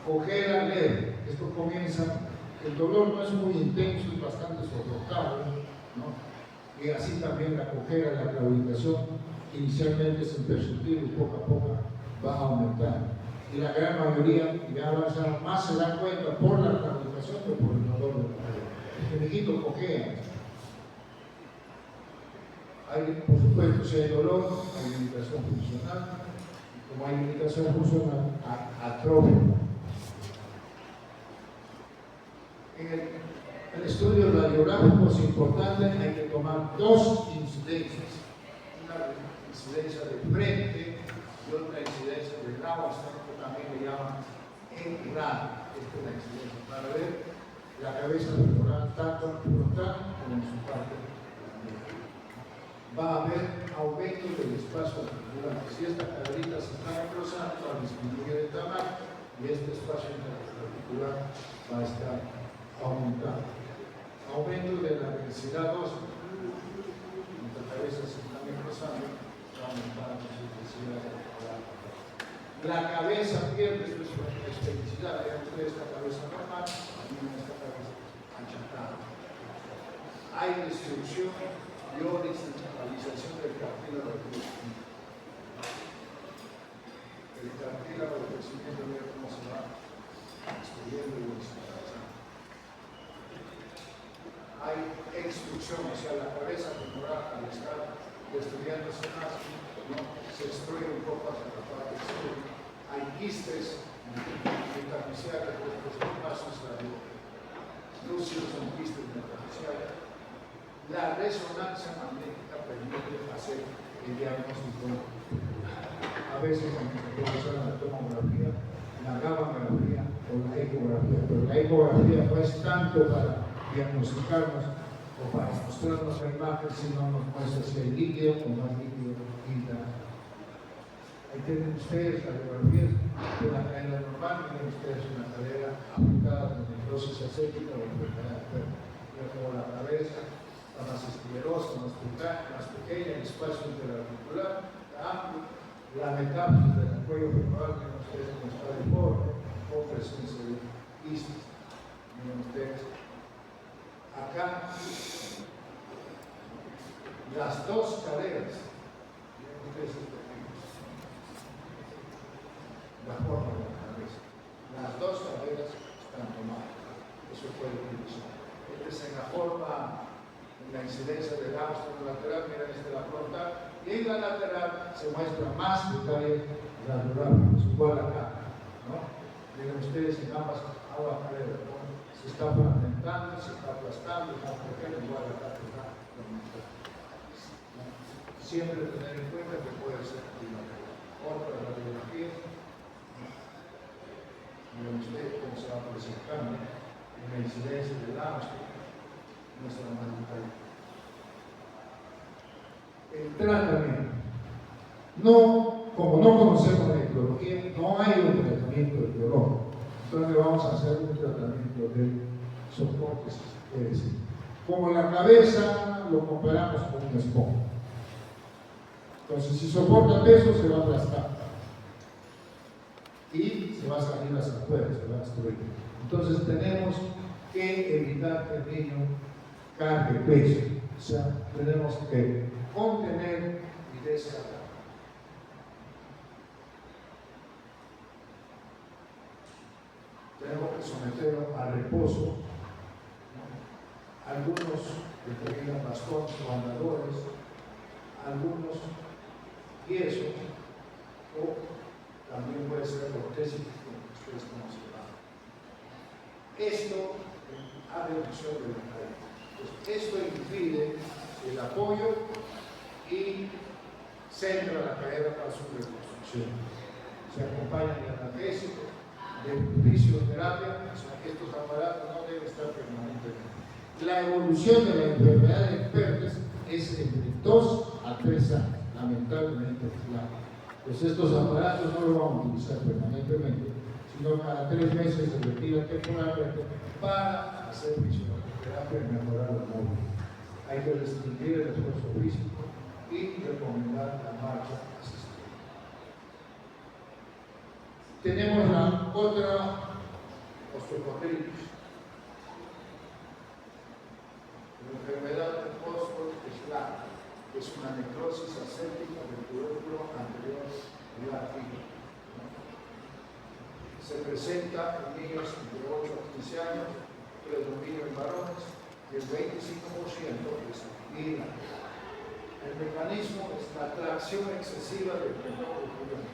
Cojera leve. Esto comienza, el dolor no es muy intenso, es bastante soportable, ¿no? Y así también la cojera, la claudicación, inicialmente es imperceptible y poco a poco va a aumentar. Y la gran mayoría, ya avanzaron más, se dan cuenta por la claudicación que por el dolor de la cadera. El conejito cojea. Hay, por supuesto, si hay dolor, hay limitación funcional. Como hay limitación funcional, atrofia. En el estudio radiográfico es importante, hay que tomar 2 incidencias. Una incidencia de frente y otra incidencia de lado, que también le llaman enrado. Esta es la incidencia para ver la cabeza femoral tanto frontal como en su parte delantera. Va a haber aumento del espacio articular. Si esta caderita se está necrosando, va a disminuir el tamaño y este espacio articular va a estar aumentando. Aumento de la densidad ósea. Nuestra cabeza se está necrosando, va a aumentar su densidad articular. La cabeza pierde su esfericidad. Hay esta cabeza normal, también esta cabeza achatada. Hay destrucción biolicenciación del cartílago del crecimiento. El cartílago del crecimiento, mira cómo se va destruyendo y desapareciendo. Hay extrusión, o sea, la cabeza temporal al estar destruyéndose más, ¿no? Se destruye un poco hacia la parte exterior. Hay quistes metaficiales de estos espacios lúcidos, son quistes metaficiales. La resonancia magnética permite hacer el diagnóstico. A veces también se puede usar la tomografía, la gamografía o la ecografía, pero la ecografía no es tanto para diagnosticarnos o para mostrarnos la imagen, sino nos muestra si hay líquido o no hay líquido interno. Ahí tienen ustedes la ecografía, en la normal tienen ustedes una cadera aplicada con necrosis acética o enfermedad enferma. Como la cabeza está más esclerosa, más pequeña, el espacio interarticular está amplio, la metástasis del cuello femoral, miren ustedes cómo está deforme o presencia de quistes. Miren ustedes. Acá, las dos caderas, miren ustedes estos pequeños, la forma de la cabeza. Las dos caderas están tomadas. Eso puede utilizar. Esta es en la forma, en la incidencia del áustero lateral, miren esta es la frontal, y en la lateral se muestra más detalle radiográficos, igual acá, ¿no? Miren ustedes en ambas caderas, ¿no? Se está fragmentando, se está aplastando, está protegiendo, igual acá que está fragmentando. Siempre tener en cuenta que puede ser otra radiografía. Miren ustedes cómo se va presentando en la incidencia del áustero, nuestra magnitud. El tratamiento. No, como no conocemos la etiología, no hay un tratamiento etiológico. Entonces vamos a hacer un tratamiento de soporte, es decir, como la cabeza lo comparamos con una esponja. Entonces, si soporta peso, se va a aplastar y se va a salir hacia afuera, se va a destruir. Entonces, tenemos que evitar que el niño cargue peso, o sea, tenemos que contener y descargar. Tenemos que someterlo a reposo. Algunos que tengan bastones o andadores, algunos yesos, o también puede ser ortésico, como ustedes conocen. Esto a reducción de la cadera. Esto impide el apoyo y centra la cadera para su reconstrucción. Se acompaña de analgésico, de fisioterapia, o sea, estos aparatos no deben estar permanentemente. La evolución de la enfermedad de Pernes es entre 2 a 3 años, lamentablemente es largo. Pues estos aparatos no los vamos a utilizar permanentemente, sino cada 3 meses se retira temporalmente para hacer fisioterapia y mejorar el móvil. Hay que restringir el esfuerzo físico y recomendar la marcha asistida. Tenemos la otra osteoporosis. La enfermedad del fósforo es una necrosis aséptica del tubérculo anterior de la fibra. Se presenta en niños de 8 a 15 años, predominio en varones, y el 25% es niña. El mecanismo es la tracción excesiva del tendón ocular.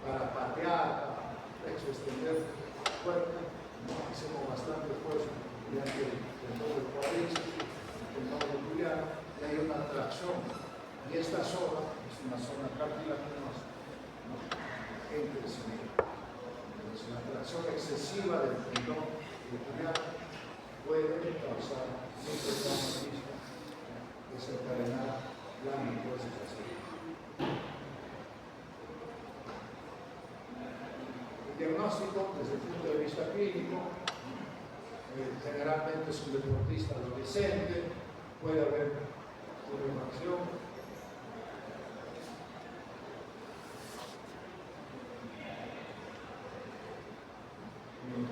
Para patear, para extender el cuerpo, ¿no? Hacemos bastante esfuerzo, ya que el tendón del cuádriceps, el tendón ocular, y hay una tracción. Y esta zona es una zona cartilaginosa, ¿no? En crecimiento. Entonces, la tracción excesiva del tendón ocular puede causar microtraumatismo, desencadenar la necrosis aséptica. El diagnóstico, desde el punto de vista clínico, generalmente es un deportista adolescente, puede haber putrefacción, un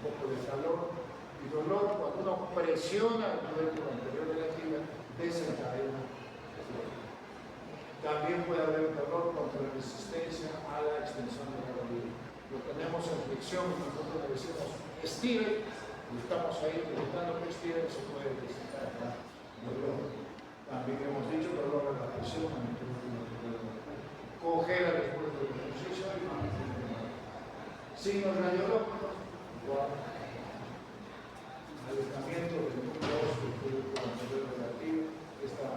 poco de calor y dolor. Cuando uno presiona el tubérculo anterior de la tibia, desencadena. También puede haber dolor contra la resistencia a la extensión de la rodilla. Lo tenemos en flexión y nosotros le decimos estire, y estamos ahí preguntando que estire, se puede desencadenar dolor. También hemos dicho dolor a la presión en el tubérculo anterior. Cojera después del ejercicio y signos radiológicos, igual. Alejamiento del núcleo óseo del tubérculo anterior de la tibia. Esta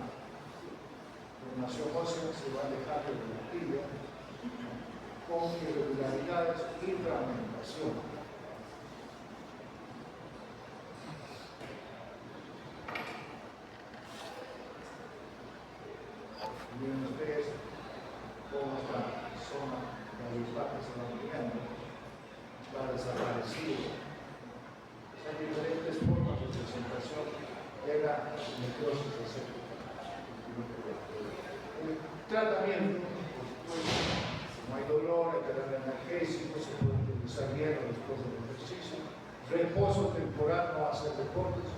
formación ósea se va alejando de la tibia con irregularidades y fragmentación. Miren ustedes cómo esta zona de la se va ampliando, va desapareciendo. Hay diferentes formas de presentación de la necrosis aséptica. El tratamiento, pues, no hay dolor, hay que dar analgésico, se puede utilizar hielo después del ejercicio, reposo temporal, no hacer deportes.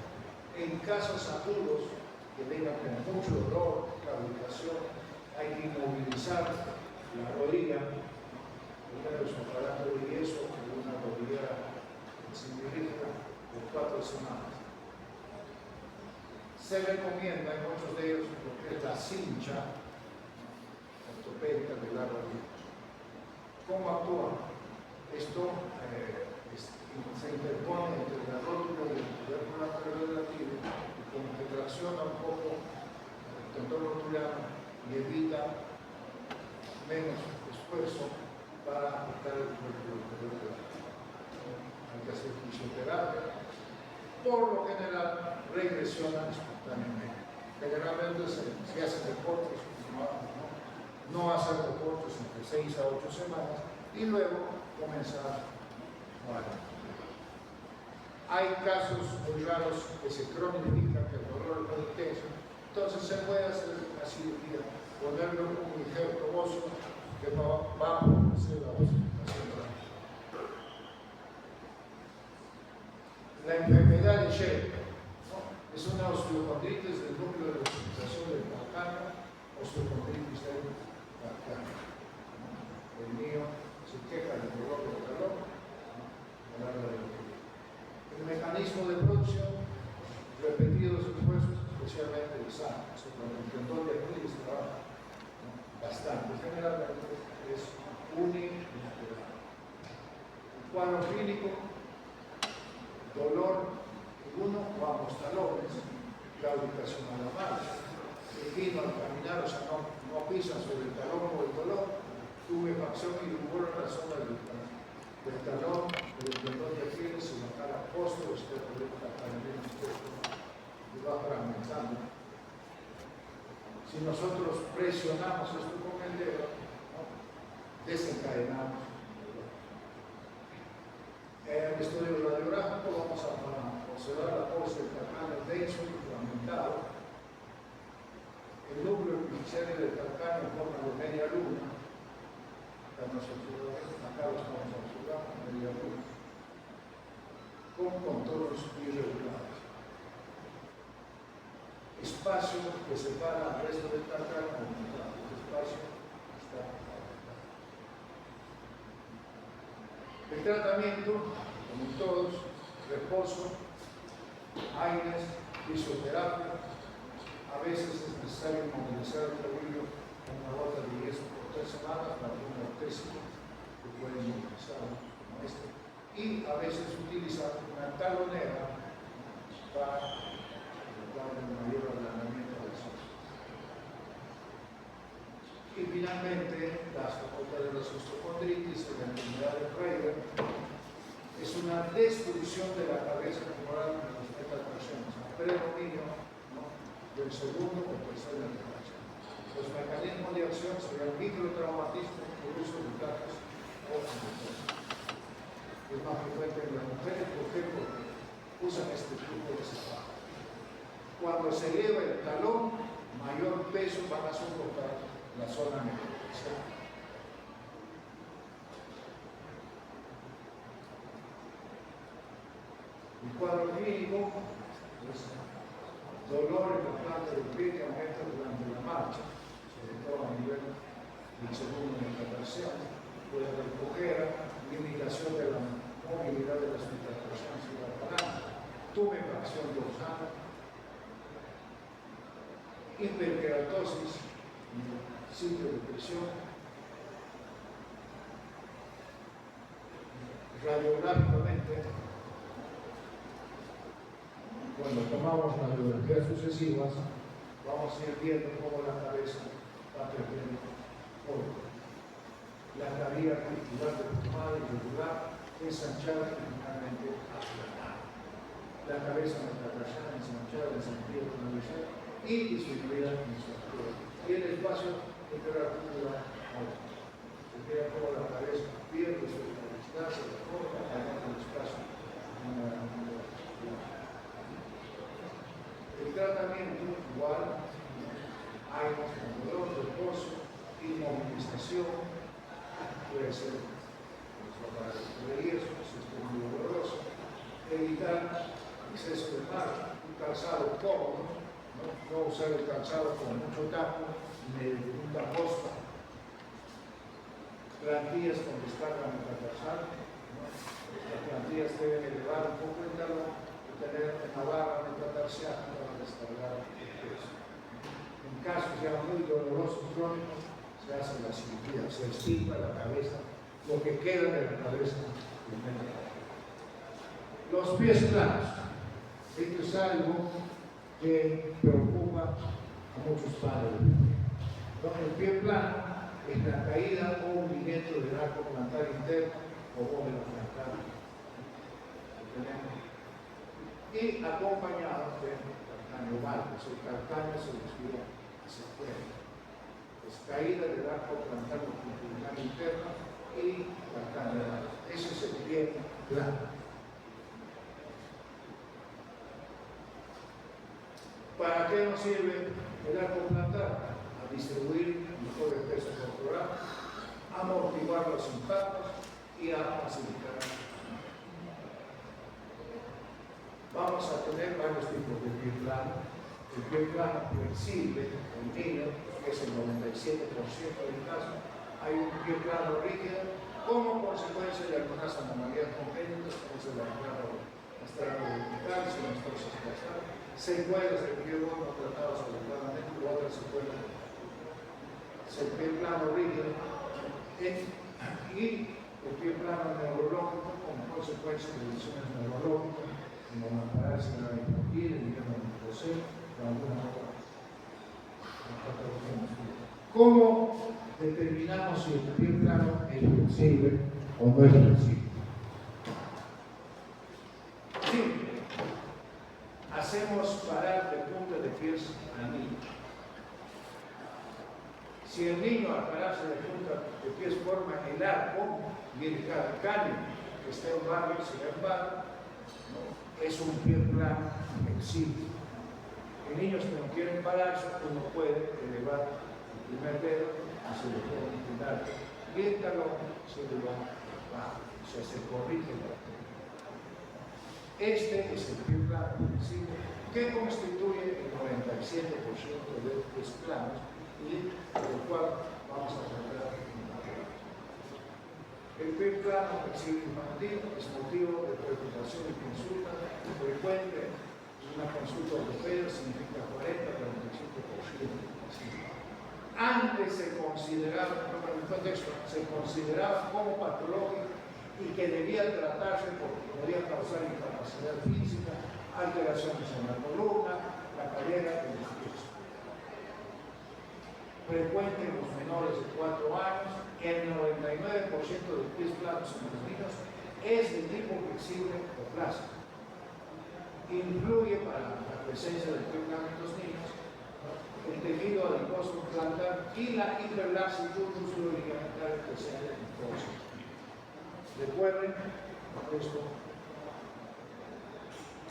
En casos agudos que tengan mucho dolor, claudicación, hay que inmovilizar la rodilla, primero es un aparato de yeso y una rodillera semirígida por 4 semanas. Se recomienda en muchos de ellos lo que es la cincha ortopédica de la rodilla. ¿Cómo actúa? Esto se interpone entre la rótula y el tubérculo anterior de la tibia y como que tracciona un poco el tendón rotuliano y evita menos esfuerzo para afectar el tubérculo anterior de la tibia. Hay que hacer fisioterapia. Por lo general, regresiona espontáneamente. Generalmente se hacen deportes, no hacer deportes entre 6 a 8 semanas y luego comenzar. Bueno. Hay casos muy raros que se cronifican, que el dolor es muy intenso, entonces se puede hacer una cirugía, ponerle un injerto óseo que va a producir la ossificación. La enfermedad de Shell, ¿no? Es una osteocondritis del núcleo de ossificación del calcáneo, osteocondritis del calcáneo. El mío se queja del dolor del talón, el mecanismo de producción, repetidos esfuerzos, especialmente el sano, cuando el tendón de Aquiles trabaja bastante, generalmente es unilateral. El cuadro clínico, dolor en uno o ambos talones, claudicación a la marcha, equino al caminar, o sea, no pisan sobre el talón o el dolor, tubefacción y rubor en la zona del talón, del tendón de Aquiles, se baja la postura, usted puede también y va fragmentando. Si nosotros presionamos esto con el dedo, ¿no? Desencadenamos. En el estudio radiográfico vamos a observar la pose del calcáneo denso y fragmentado. El núcleo epifisiario del calcáneo en forma de media luna. Acá lo estamos observando, media luna. Con contornos irregulares. Espacio que separa al resto del calcáneo, este espacio está. El tratamiento, como todos, reposo, aires, fisioterapia. A veces es necesario inmovilizar el tobillo con una gota de yeso por 3 semanas para un ortésico que puede inmovilizar como este. Y a veces utilizar una talonera para darle un mayor aplanamiento del socio. Y finalmente, otra de las osteocondritis, la enfermedad de Prager, es una destrucción de la cabeza tumoral en las metatarsiones, a predominio, ¿no?, del segundo o tercer metatarsión. Los mecanismos de acción serían microtraumatismo por uso de cajas o anestesias. Es más frecuente en las mujeres, ¿por qué? Porque usan este tipo de zapatos. Cuando se eleva el talón, mayor peso van a soportar la zona metatarsial. El cuadro clínico, Dolor en la planta del pie que aumenta durante la marcha, sobre todo a nivel del segundo metatarsial. Puede haber cojera, limitación de la movilidad de las metatarsianas y la palanca, tumefacción dorsal, hiperkeratosis, sitio de presión. Radiográficamente, cuando tomamos las radiografías sucesivas, vamos a ir viendo cómo la cabeza va perdiendo orden. La cavidad articular deformada y irregular, ensanchada y finalmente aplanada. La cabeza metatarsiana ensanchada en sentido transversal y disminuida en su altura. Y el espacio interarticular alto. Se queda como la cabeza pierde su distancia de forma ganando el espacio. El tratamiento igual, hay dolor, reposo, inmovilización, puede ser de riesgo, si es muy doloroso, evitar exceso de mar, un calzado cómodo, no usar el calzado con mucho taco, ni punta posta, plantillas con descarga metatarsal, las plantillas deben elevar un poco el talón y tener una barra metatarsiana para descargar el peso. En casos ya muy dolorosos crónicos, se hace la cirugía, se extirpa la cabeza, lo que queda de la cabeza. Los pies planos. Esto es algo que preocupa a muchos padres. El pie plano es la caída o hundimiento del arco plantar interno o bóveda plantar. Y acompañado de calcáneo valgus. El calcáneo se desvía hacia afuera. Es caída del arco plantar longitudinal interno y calcáneo valgus. Ese es el pie plano. ¿Para qué nos sirve el arco plantar? A distribuir mejor el peso corporal, a amortiguar los impactos y a facilitar. Vamos a tener varios tipos de pie plano. El pie plano flexible, el niño, que es el 97% del caso. Hay un pie plano rígido como consecuencia de algunas anomalías congénitas, como es el plano vertical, sinostosis basal, secuelas del pie no tratados adecuadamente u otras secuelas. El pie plano rígido y el pie plano neurológico como consecuencia de lesiones neurológicas, como la parálisis infantil, el idioma José, o alguna otra patología. ¿Cómo determinamos si el pie plano es flexible o no es flexible? Simple. Hacemos parar de punta de pies al niño. Si el niño al pararse de punta de pies forma el arco y el calcáneo que está en barrio, sin embargo, es un pie plano flexible. El niño, si no quiere pararse, uno puede elevar el primer dedo y se le puede inclinar. Y el talón se le va abajo, o sea, se corrige la técnica. Este es el pie plano flexible que constituye el 97% de pies planos y del cual vamos a tratar. El pie plano flexible infantil es motivo de preocupación y consulta frecuente. Una consulta ortopédica significa 40-45%. Antes se consideraba, en el contexto, se consideraba como patológico y que debía tratarse porque podía causar incapacidad física, alteraciones en la columna, la cadera y los pies. Frecuente en los menores de 4 años, el 99% de los pies planos en los niños es de tipo flexible o plástico. Influye para la presencia del pie plano en los niños el tejido adiposo plantar y la hiperlaxitud musculoligamentar que sea de entonces. Recuerden, esto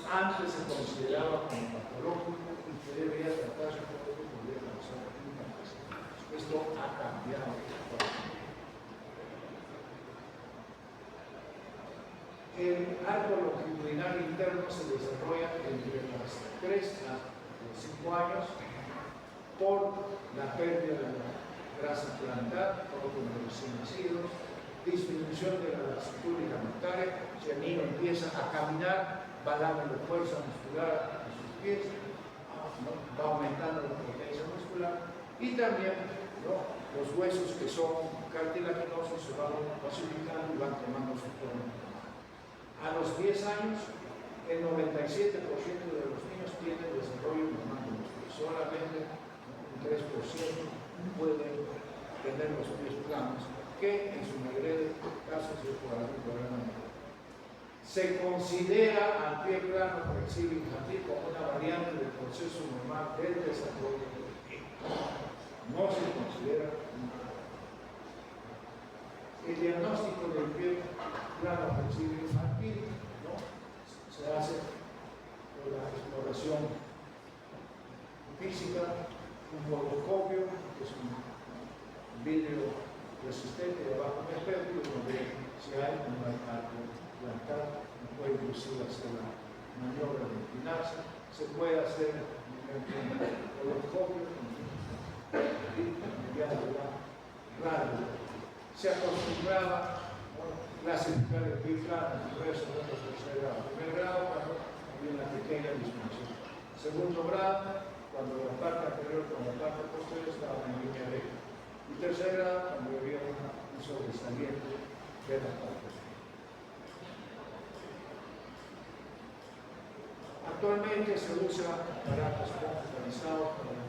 antes se consideraba como patológico y que debería tratarse como que podría causar incapacidad. Esto ha cambiado. El arco longitudinal interno se desarrolla entre las 3 a los 5 años por la pérdida de la grasa plantar, por los recién nacidos, disminución de la cintura ligamentaria, si el niño empieza a caminar, va dando fuerza muscular a sus pies, ¿no? Va aumentando la potencia muscular, y también, ¿no?, los huesos que son cartilaginosos se van pacificando y van tomando su forma. A los 10 años, el 97% de los niños tienen desarrollo normal, solamente un 3% pueden tener los pies planos, que en su mayoría de casos es por algún problema. Se considera al pie plano flexible infantil como una variante del proceso normal del desarrollo del pie. No se considera una. El diagnóstico del pie plano flexible infantil, ¿no?, se hace por la exploración física, un coloscopio, que es un vidrio resistente de bajo mercurio, donde si hay un arco plantar, no puede inducir a hacer la maniobra de inclinarse, se puede hacer un coloscopio mediante la radio. Se acostumbraba a clasificar el pie plano, primero, segundo, tercer grado. Primer grado, cuando había una pequeña disminución. Segundo grado, cuando la parte anterior con la parte posterior estaban en línea recta. Y tercer grado, cuando había un sobresaliente de la parte posterior. Actualmente se usa aparatos computarizados para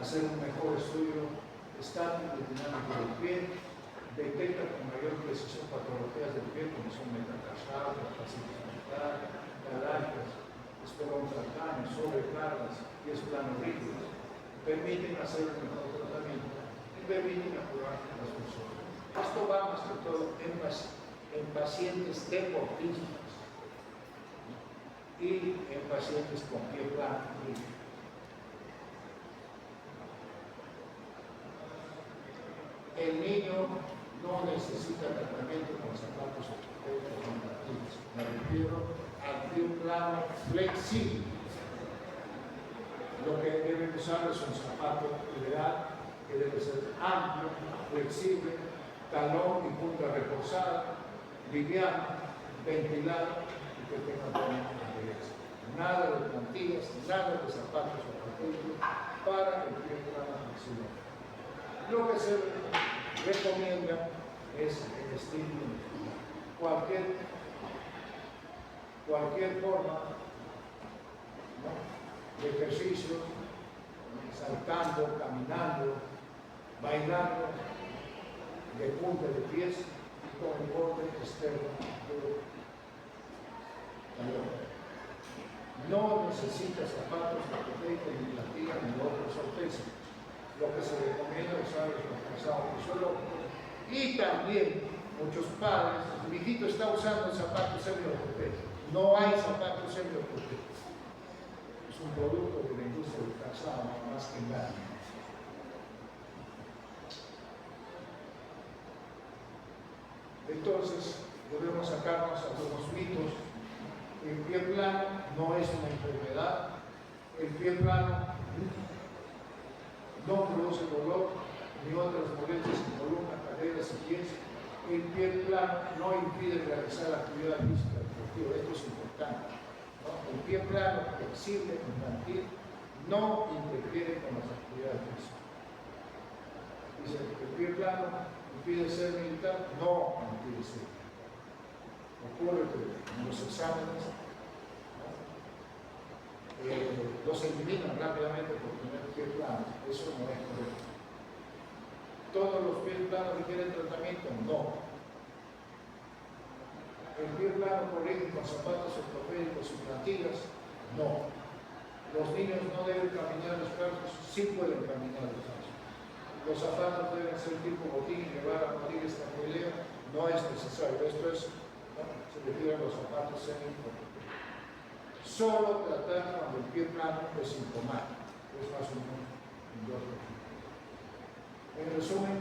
hacer un mejor estudio estático y dinámico del pie. Detecta con mayor precisión patologías del pie como son metatarsados, fascitis plantar, caláceas, esperontracanes, sobrecargas, pies planos rígidos. Permiten hacer un mejor tratamiento y permiten mejorar las funciones. Esto va más que todo en pacientes deportistas y en pacientes con pie plano rígido. El niño no necesita tratamiento con zapatos ortopédicos infantiles. Me refiero al pie plano flexible. Lo que deben usar es un zapato ideal, que debe ser amplio, flexible, talón y punta reforzada, liviano, ventilado y que tenga buena adherencia. Nada de plantillas, nada de zapatos ortopédicos para el pie plano flexible. Lo que se recomienda es el estilo, cualquier forma, ¿no?, de ejercicio, saltando, caminando, bailando, de punta de pies y con el borde externo del talón. No necesita zapatos ortopédicos ni plantillas ni otros ortésicos. Lo que se recomienda usar es los calzados fisiológicos. Y también muchos padres, mi hijito está usando zapatos semi-ortopédicos. No hay zapatos semi-ortopédicos. Es un producto de la industria del calzado, más que nada. Entonces, debemos sacarnos algunos mitos. El pie plano no es una enfermedad. El pie plano no produce dolor ni otras molestias en columna, caderas y pies. El pie plano no impide realizar actividad física deportiva. Esto es importante, ¿no? El pie plano flexible, infantil, no interfiere con las actividades físicas. Dice, el pie plano impide ser militar, no impide ser militar. Ocurre que en los exámenes, ¿no?, los eliminan rápidamente por tener pie plano. Eso no es correcto. ¿Todos los pies planos requieren tratamiento? No. ¿El pie plano corrige con zapatos ortopédicos y plantillas? No. Los niños no deben caminar descalzos, sí pueden caminar descalzos. Los zapatos deben ser tipo botín y llevar a morir esta pelea, no es necesario. Esto es, ¿no?, se refiere a los zapatos semi-ortopédicos. Solo tratar cuando el pie plano es sintomático, es más o menos en 2 minutos. En resumen,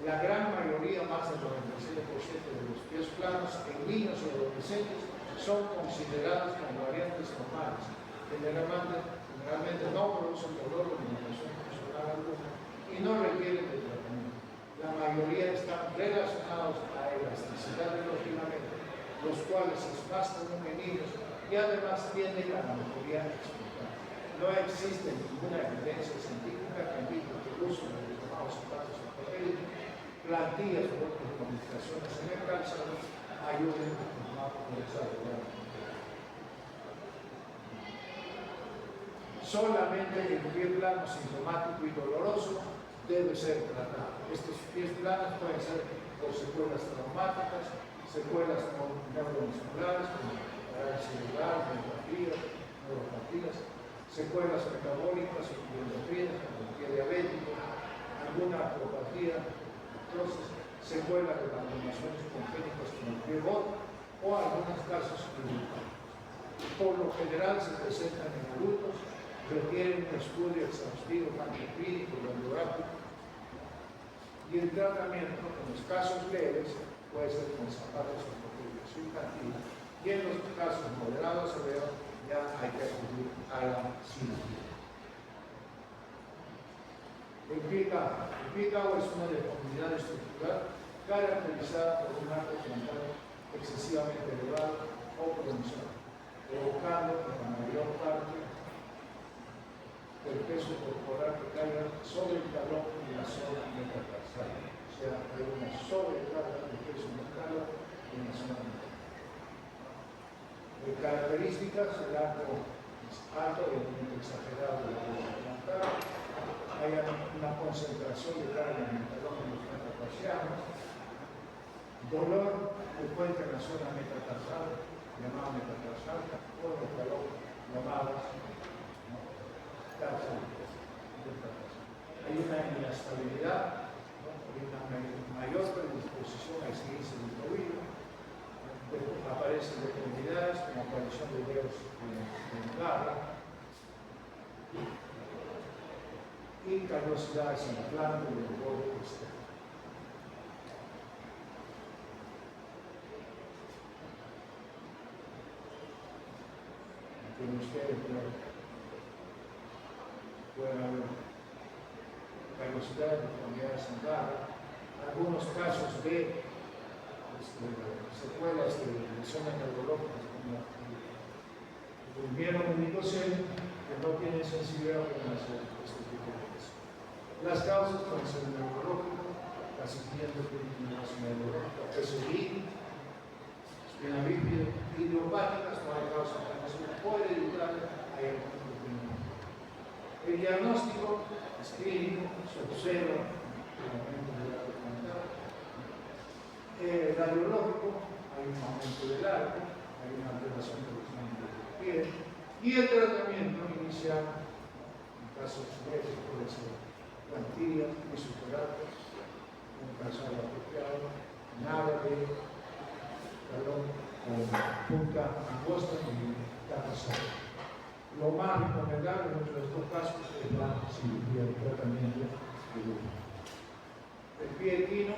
La gran mayoría, más del 97% de los pies planos en niños y adolescentes son considerados como variantes normales. Generalmente no producen dolor o limitación funcional alguna y no requieren de tratamiento. La mayoría están relacionados a la elasticidad de los ligamentos, los cuales se espastan en niños y además tienden a la mejoría espontánea. No existe ninguna evidencia científica que indique que el uso de los llamados zapatos ortopédicos, plantillas o otras modificaciones en el calzado ayuden a formar un desarrollo. Solamente el pie plano sintomático y doloroso debe ser tratado. Estos pies planos pueden ser por secuelas traumáticas, secuelas neuromusculares, como parálisis cerebral, neuropatías, secuelas metabólicas o endocrinas, como el pie diabético, alguna artropatía, entonces, secuelas de malformaciones congénitas como el pie bot o algunos casos clínicos. Por lo general se presentan en adultos, requieren un estudio exhaustivo tanto clínico y radiográfico, y el tratamiento en los casos leves puede ser con zapatos ortopédicos infantiles, y en los casos moderados severos ya hay que acudir a la cirugía. El pie cao es una deformidad estructural caracterizada por un arco frontal excesivamente elevado o pronunciado, provocando en la mayor parte el peso corporal que caiga sobre el talón y la zona metatarsal. O sea, hay una sobrecarga de peso en el talón y en la zona metatarsal. Características: el arco es alto, el exagerado de la frontal. Hay una concentración de carga en el talón en los metatarsianos, dolor frecuente en la zona metatarsal, llamada metatarsal, o en el talón, llamadas tarsal. Hay una inestabilidad, hay una mayor predisposición a esguince del tobillo, aparecen deformidades como aparición de dedos en garra, y callosidades en el flanco y el borde externo. Como ustedes pueden haber callosidades, deformidades en garra, algunos casos de secuelas de lesiones neurológicas como el miomenicoceles, que no tienen sensibilidad para hacer este tipo de cosas. Las causas pueden ser neurológico, crecimiento neurológico, PSI, espina bífida, idiopáticas, no hay causa internacional, o hereditaria, hay algunos determinantes. El diagnóstico es clínico, se observa el aumento del arco frontal. El radiológico, hay un aumento del arco, hay una alteración de los miembros del pie, y el tratamiento inicial, en casos leves, puede ser plantilla, fisioterapia, un calzado apropiado, nada de talón con punta angosta y tapazada. Lo más recomendable en nuestros dos casos es la cirugía de tratamiento de uno. El pie equino,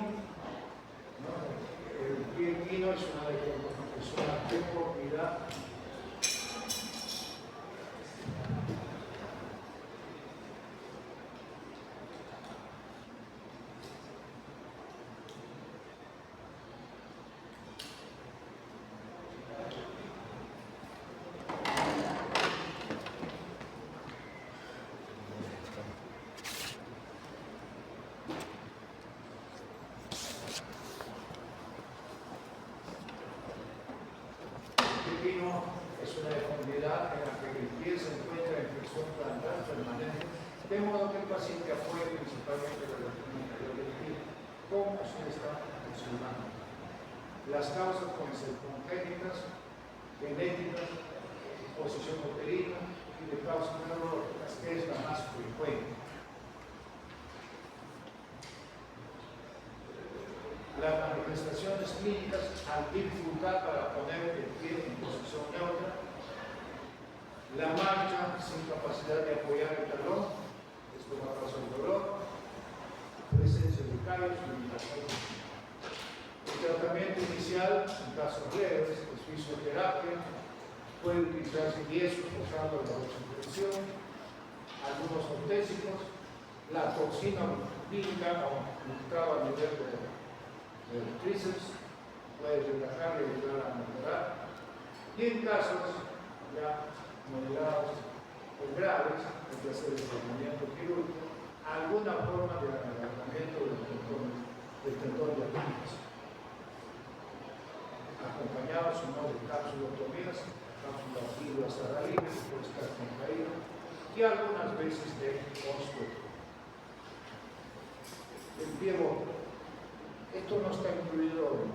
¿no? El pie equino es una deformidad en la que el pie se encuentra en flexión plantar permanente, de modo que el paciente apoya principalmente la región inferior del pie, como se está observando. Las causas pueden ser congénitas, genéticas, posición uterina y de causas neurológicas, que es la más frecuente. Las manifestaciones clínicas, al dificultad para poner el pie en posición neutra, la marcha sin capacidad de apoyar el talón, esto va a causar dolor, presencia de callos y limitaciones. El tratamiento inicial, en casos leves, es fisioterapia, puede utilizarse yeso forzando la desinfección, algunos ortésicos, la toxina bíblica aumentada a nivel del tríceps, puede relajar y ayudar a mejorar. Y en casos ya moderados o graves, hay que hacer el tratamiento quirúrgico, alguna forma de alargamiento del tendón de Aquiles, acompañados o no de cápsulotomías, cápsulas fibras saralinas, que puede estar contraído, y algunas veces de osteopenia. El pivot, esto no está incluido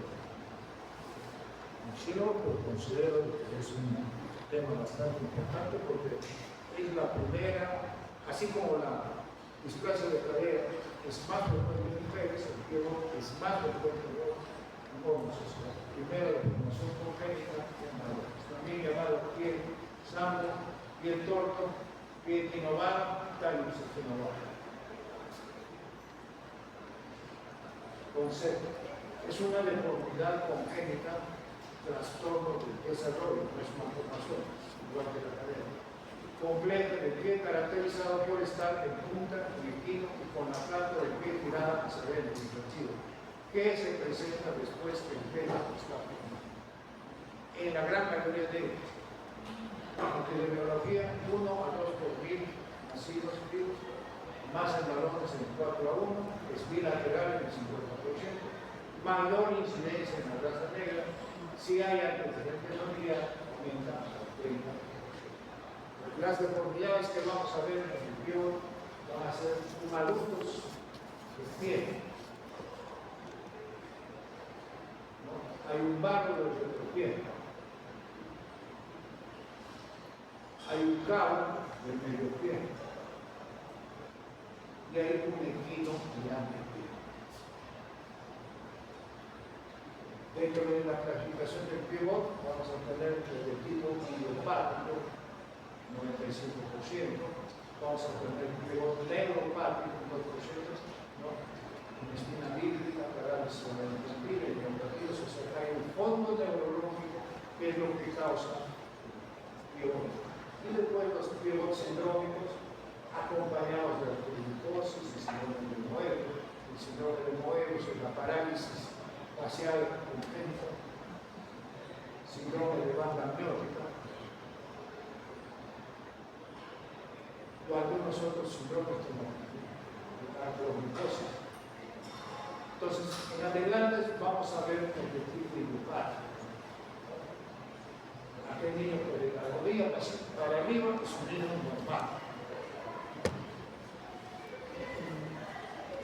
en Chile, pero considero que es un tema bastante importante porque es la primera, así como la displasia de cadera es más frecuente en mujeres, el pivot es más frecuente en hombres. O sea, primero la deformación congénita, también llamado pie sano, pie torto, pie equinovado, talus equinovado. Concepto. Es una deformidad congénita, trastorno del desarrollo, no es una formación, igual que la cadera. Completa del pie caracterizado por estar en punta, equino y con la planta del pie girada hacia adentro, invertido, que se presenta después que el pie está firme. En la gran mayoría de ellos, en epidemiología, 1 a 2 por 1000 nacidos vivos, más en varones en 4 a 1, es bilateral en el 50%, mayor incidencia en la raza negra, si hay antecedentes de familia, aumenta al 30%. Las deformidades que vamos a ver en el pivot van a ser malucos de pie. ¿No? Hay un barro del retropié. Hay un cabo del medio pie. Y hay un equino de antepie. Dentro de la clasificación del pivot vamos a tener el tipo idiopático, 95%, vamos a tener pivot neuropático, 2%, ¿no? Espina bíblica, parálisis infantil, neurológicos, o sea, hay un fondo neurológico que es lo que causa pivot. Y después los pivots sindrómicos, acompañados de la pelicosis, el síndrome de Moebius. El síndrome de Moebius es la parálisis facial congénita, síndrome de banda amniótica, o algunos otros síndromes como la acromicosis. Entonces, en adelante vamos a ver el tipo idiopático. Aquel niño que de la rodilla para arriba es un niño normal.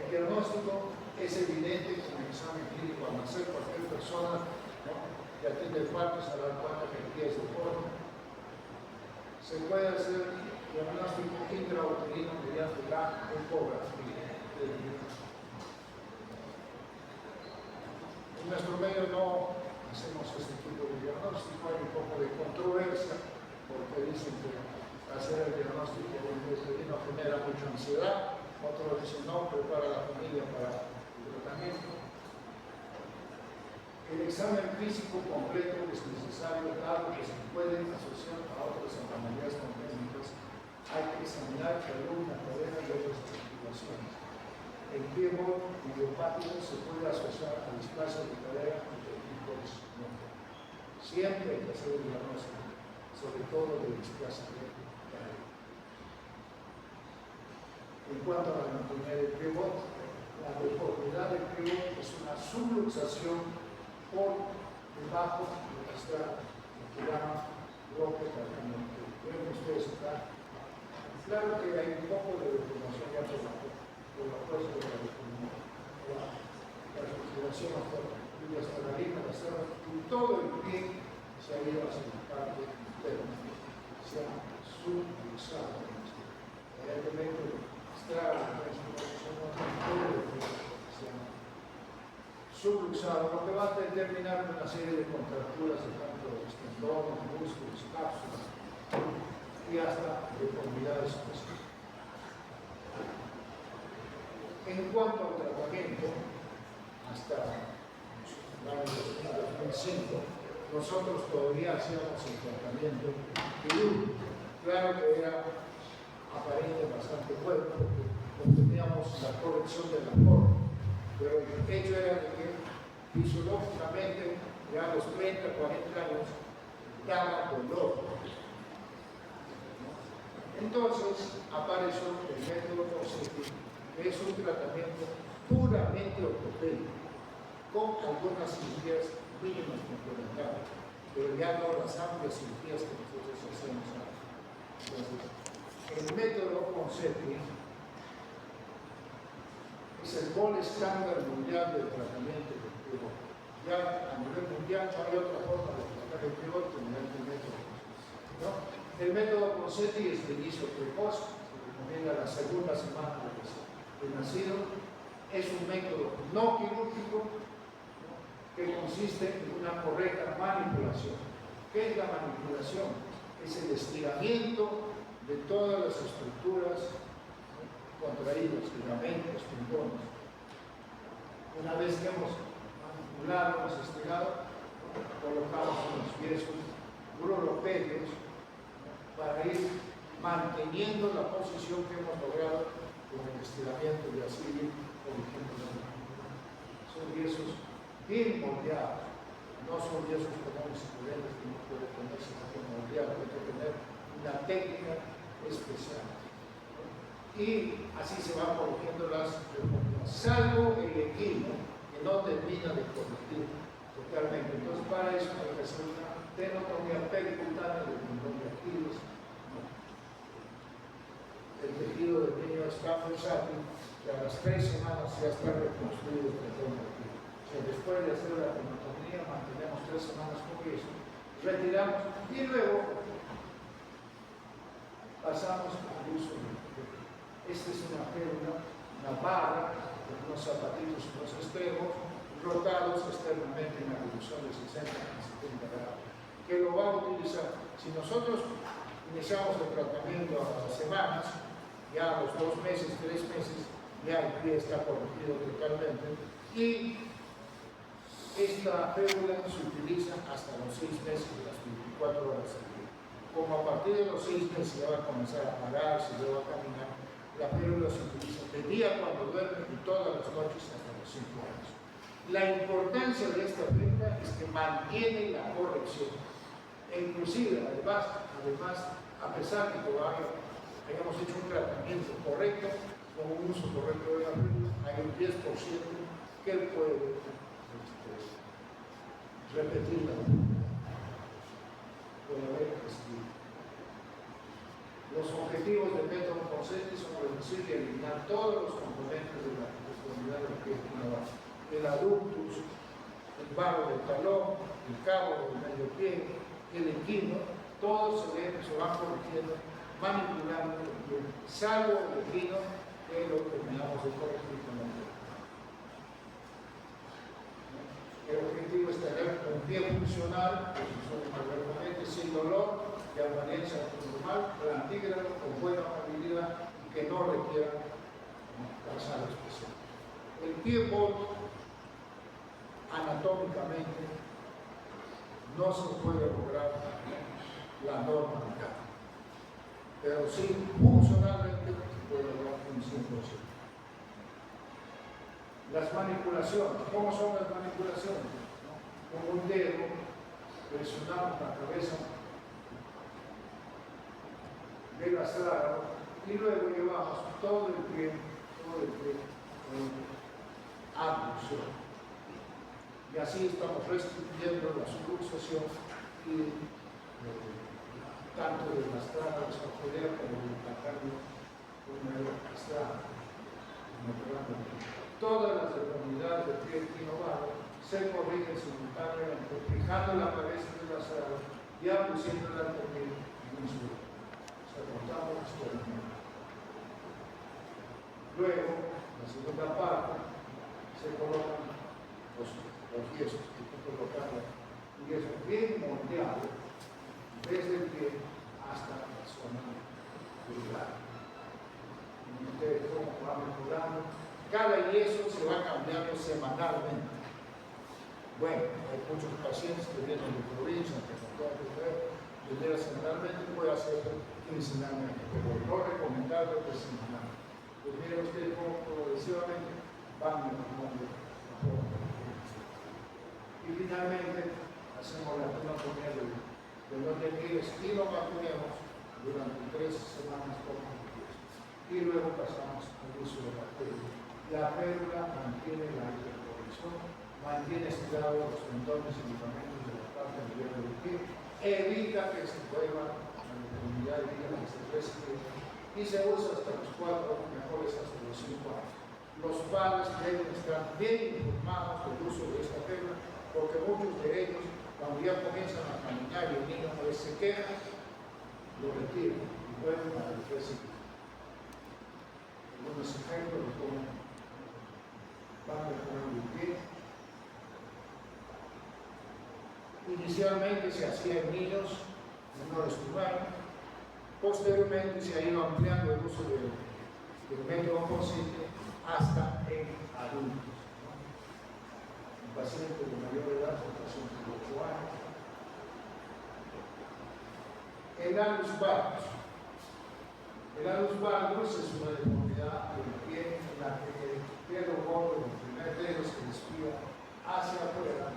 El diagnóstico es evidente con el examen clínico al nacer. Cualquier persona, ¿no?, que atiende el parto se dará cuenta que el pie es deforme. Se puede hacer diagnóstico intrauterino mediante la ecografía. En nuestro medio no hacemos este tipo de diagnóstico, hay un poco de controversia porque dicen que hacer el diagnóstico intrauterino genera mucha ansiedad, otros dicen no, prepara a la familia para el tratamiento. El examen físico completo es necesario, dado que se puede asociar a otras anomalías congénitas. Hay que examinar columna, cadera y otras articulaciones. El pivot idiopático se puede asociar a displasia de cadera y de tipos no. Siempre hay que hacer el diagnóstico, sobre todo de displasia de cadera. En cuanto a la anatomía del pivot, la deformidad del pivot es una subluxación por debajo de lo que está, lo que llama bloque calcáneo. Ven ustedes acá. Claro que hay un poco de deformación ya por la fuerza de la respiración hasta la línea, la cerda, y todo el pie se ha ido hacia la parte interna, se ha subluxado. Evidentemente, extrae la respiración, todo el pie se ha subluxado, lo que va a determinar una serie de contracturas de tanto los tendones, músculos, cápsulas y hasta deformidades específicas. En cuanto al momento, hasta el año 2005, nosotros todavía hacíamos el tratamiento quirúrgico. Claro que era aparente bastante bueno porque obteníamos la corrección de la forma, pero el hecho era de que fisiológicamente ya a los 30, 40 años daba dolor. Entonces apareció el método Ponseti, que es un tratamiento puramente ortopédico, con algunas cirugías mínimas complementarias, pero ya no las amplias cirugías que nosotros hacemos ahora. Entonces, el método Ponseti es el gol estándar mundial del tratamiento del pie. Ya a nivel mundial no hay otra forma de tratar el pie que mediante el método Ponseti, ¿no? El método Ponseti es de inicio precoz, se recomienda la segunda semana de nacido. Es un método no quirúrgico, ¿no?, que consiste en una correcta manipulación. ¿Qué es la manipulación? Es el estiramiento de todas las estructuras, ¿no?, contraídas, ligamentos, tendones. Una vez que hemos manipulado, hemos estirado, colocamos unos piezos urolopedios, ¿no?, para ir manteniendo la posición que hemos logrado con el estiramiento y así ir corrigiendo. Son yesos bien moldeados, no son yesos comunes y corrientes que no puede ponerse como moldeado, hay que tener una técnica especial. Y así se van corrigiendo las deformidades, salvo el equino, que no termina de corregir totalmente. Entonces, para eso hay que hacer una tenotomía percutánea del tendón de Aquiles. El tejido del niño está versátil, que a las 3 semanas ya está reconstruido el tendón de Aquiles. O sea, después de hacer la tenotomía, mantenemos 3 semanas con eso, retiramos y luego pasamos al uso de. Esta es una férula, una barra, con unos zapatitos en los extremos, rotados externamente en la reducción de 60 a 70 grados, que lo va a utilizar. Si nosotros iniciamos el tratamiento a las semanas, ya a los 2 meses, 3 meses, ya el pie está corregido totalmente, y esta férula se utiliza hasta los 6 meses de las 24 horas al día. Como a partir de los 6 meses ya va a comenzar a pararse, ya va a caminar, la férula se utiliza de día cuando duerme y todas las noches hasta los 5 años. La importancia de esta férula es que mantiene la corrección. E inclusive, además, a pesar de que hayamos hecho un tratamiento correcto, con un uso correcto de la férula, hay un 10% que puede repetirla. Puede haber los objetivos del método Ponseti son reducir y eliminar todos los componentes de la deformidad del pie, el aductus, el varo del talón, el cabo del medio pie, el equino, todos se van corrigiendo, manipulando el pie, salvo el equino, que lo terminamos de corregir con la pie. El objetivo es tener un pie funcional, perfectamente sin dolor, de apariencia normal, plantígrado, con buena movilidad y que no requiera calzado especial. El pie bot, anatómicamente, no se puede lograr la norma acá, pero sí funcionalmente se puede lograr un 100%. Las manipulaciones, ¿cómo son las manipulaciones? Con un dedo presionamos la cabeza del astrado y luego llevamos todo el pie a abducción. Y así estamos restringiendo la subluxación y tanto del astrado escapulero como del calcáneo astrado. Todas las deformidades del pie equinovado se corrigen simultáneamente, fijando la cabeza del astrado y abduciendo la arteria en un suelo. Cortamos externamente. Luego, en la segunda parte, se colocan los yesos, que hay que colocar un yeso bien moldeado desde el pie hasta la zona vulgar. Ustedes cómo van mejorando Cada yeso se va cambiando semanalmente. Bueno, hay muchos pacientes que vienen de provincia, que no pueden venir semanalmente, puede hacer quincenalmente, pero no recomendable que semanal. Pues mire usted cómo progresivamente van mejorando la forma. Y finalmente hacemos la toma con él de los delirios y lo mantenemos durante 3 semanas por días. Y luego pasamos al uso de la férula. La férula mantiene la hipercorrección, mantiene estirados los tendones y ligamentos de la parte medial del pie, evita que se vuelva a la deformidad y que se resiste, y se usa hasta los 4, mejores hasta los 5 años. Los padres deben estar bien informados del uso de esta férula, porque muchos de ellos, cuando ya comienzan a caminar y el niño no se queja, lo retiran y vuelven a la recibir. Algunos ejemplos de cómo van mejorando el pie. Inicialmente se hacía en niños menores de 1 año, posteriormente se ha ido ampliando el uso del método consciente hasta en adultos. Un paciente de mayor edad, un paciente de 8 años. El alus valgus. El alus valgus es una deformidad del pie en la que el dedo gordo, el primer dedo, se desvía hacia afuera,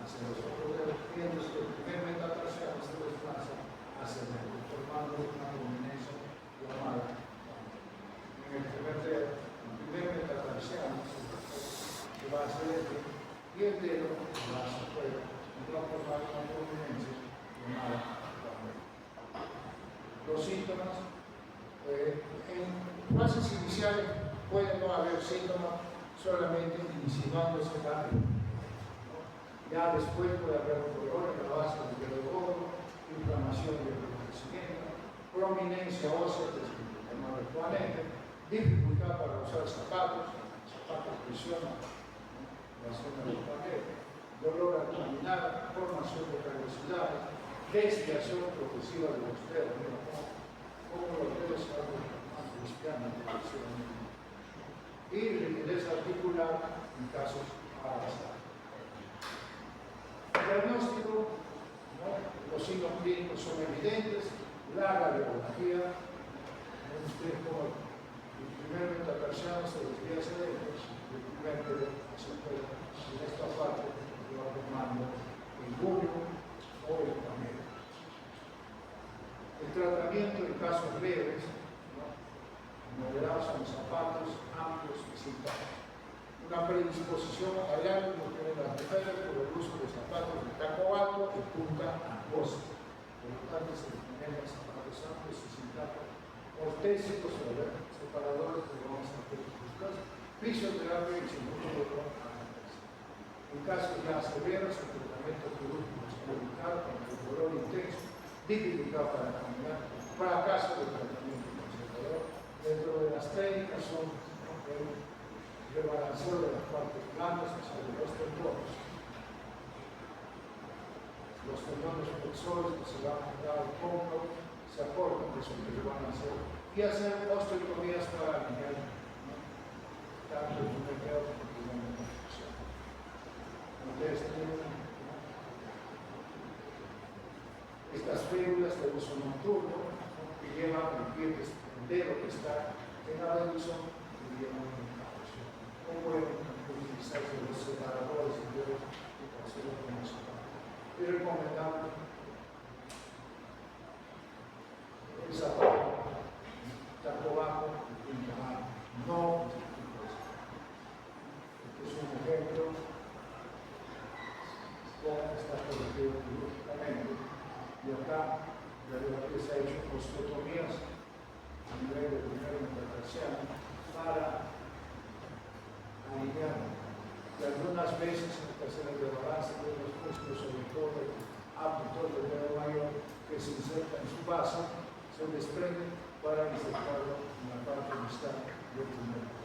hacia los otros dedos, mientras que el primer metatarsiano se desplaza hacia adentro, formando una prominencia llamada. En el primer dedo, el primer metatarsiano se va hacia adentro y el dedo va hacia afuera, y va a formar una prominencia llamada. Los síntomas, en fases iniciales puede no haber síntomas, solamente insinuándose la. Ya después puede haber un dolor en la base del dedo gordo, inflamación del enrojecimiento, prominencia ósea, que es el llamado ecuanete, dificultad para usar zapatos presionan la zona del ecuanete, dolor al caminar, formación de callosidades, desviación progresiva de los dedos, como los dedos se van desviando progresivamente, y rigidez articular en casos avanzados. Diagnóstico, ¿no? Los signos clínicos son evidentes, la radiografía, el primer metatarsiano se desvía hacia adentro, el primer dedo hacia afuera, en esta parte que va formando el bulbo o el camelo. El tratamiento en casos leves, ¿no? Moderados son zapatos amplios y sin tacto. Una predisposición al ánimo tiene las mujeres por el uso de zapatos de taco alto y punta angosta. Por lo tanto, se recomiendan zapatos amplios y sin taco, ortésicos o separadores que vamos a hacer buscar, fisioterapia y sin dolor. En casos ya severos, el tratamiento quirúrgico es evitar con el dolor intenso, dificultad para caminar, fracaso del tratamiento conservador. Dentro de las técnicas son el rebalanceo de las partes blandas hacia los tendones. Los tendones flexores que se van a dar al hombro se acortan, que son que se van a hacer, y hacer osteotomías para alinear tanto el primer como el segundo construcción. Ustedes tienen estas férulas de uso nocturno que llevan el pie, el dedo que está en la reducción y llevan una causa. No pueden utilizarse los separadores de dedos para hacerlo con eso. Es recomendable el zapato, taco bajo y punta alta. No, este es un ejemplo con esta corrección quirúrgicamente. Y acá, la que se ha hecho osteotomías a nivel del primer metatarsiano para alinear. Y algunas veces hay que hacer el rebalance de los músculos, sobre todo el abductor del dedo mayor, que se inserta en su base, se desprende para insertarlo en la parte distal del primer.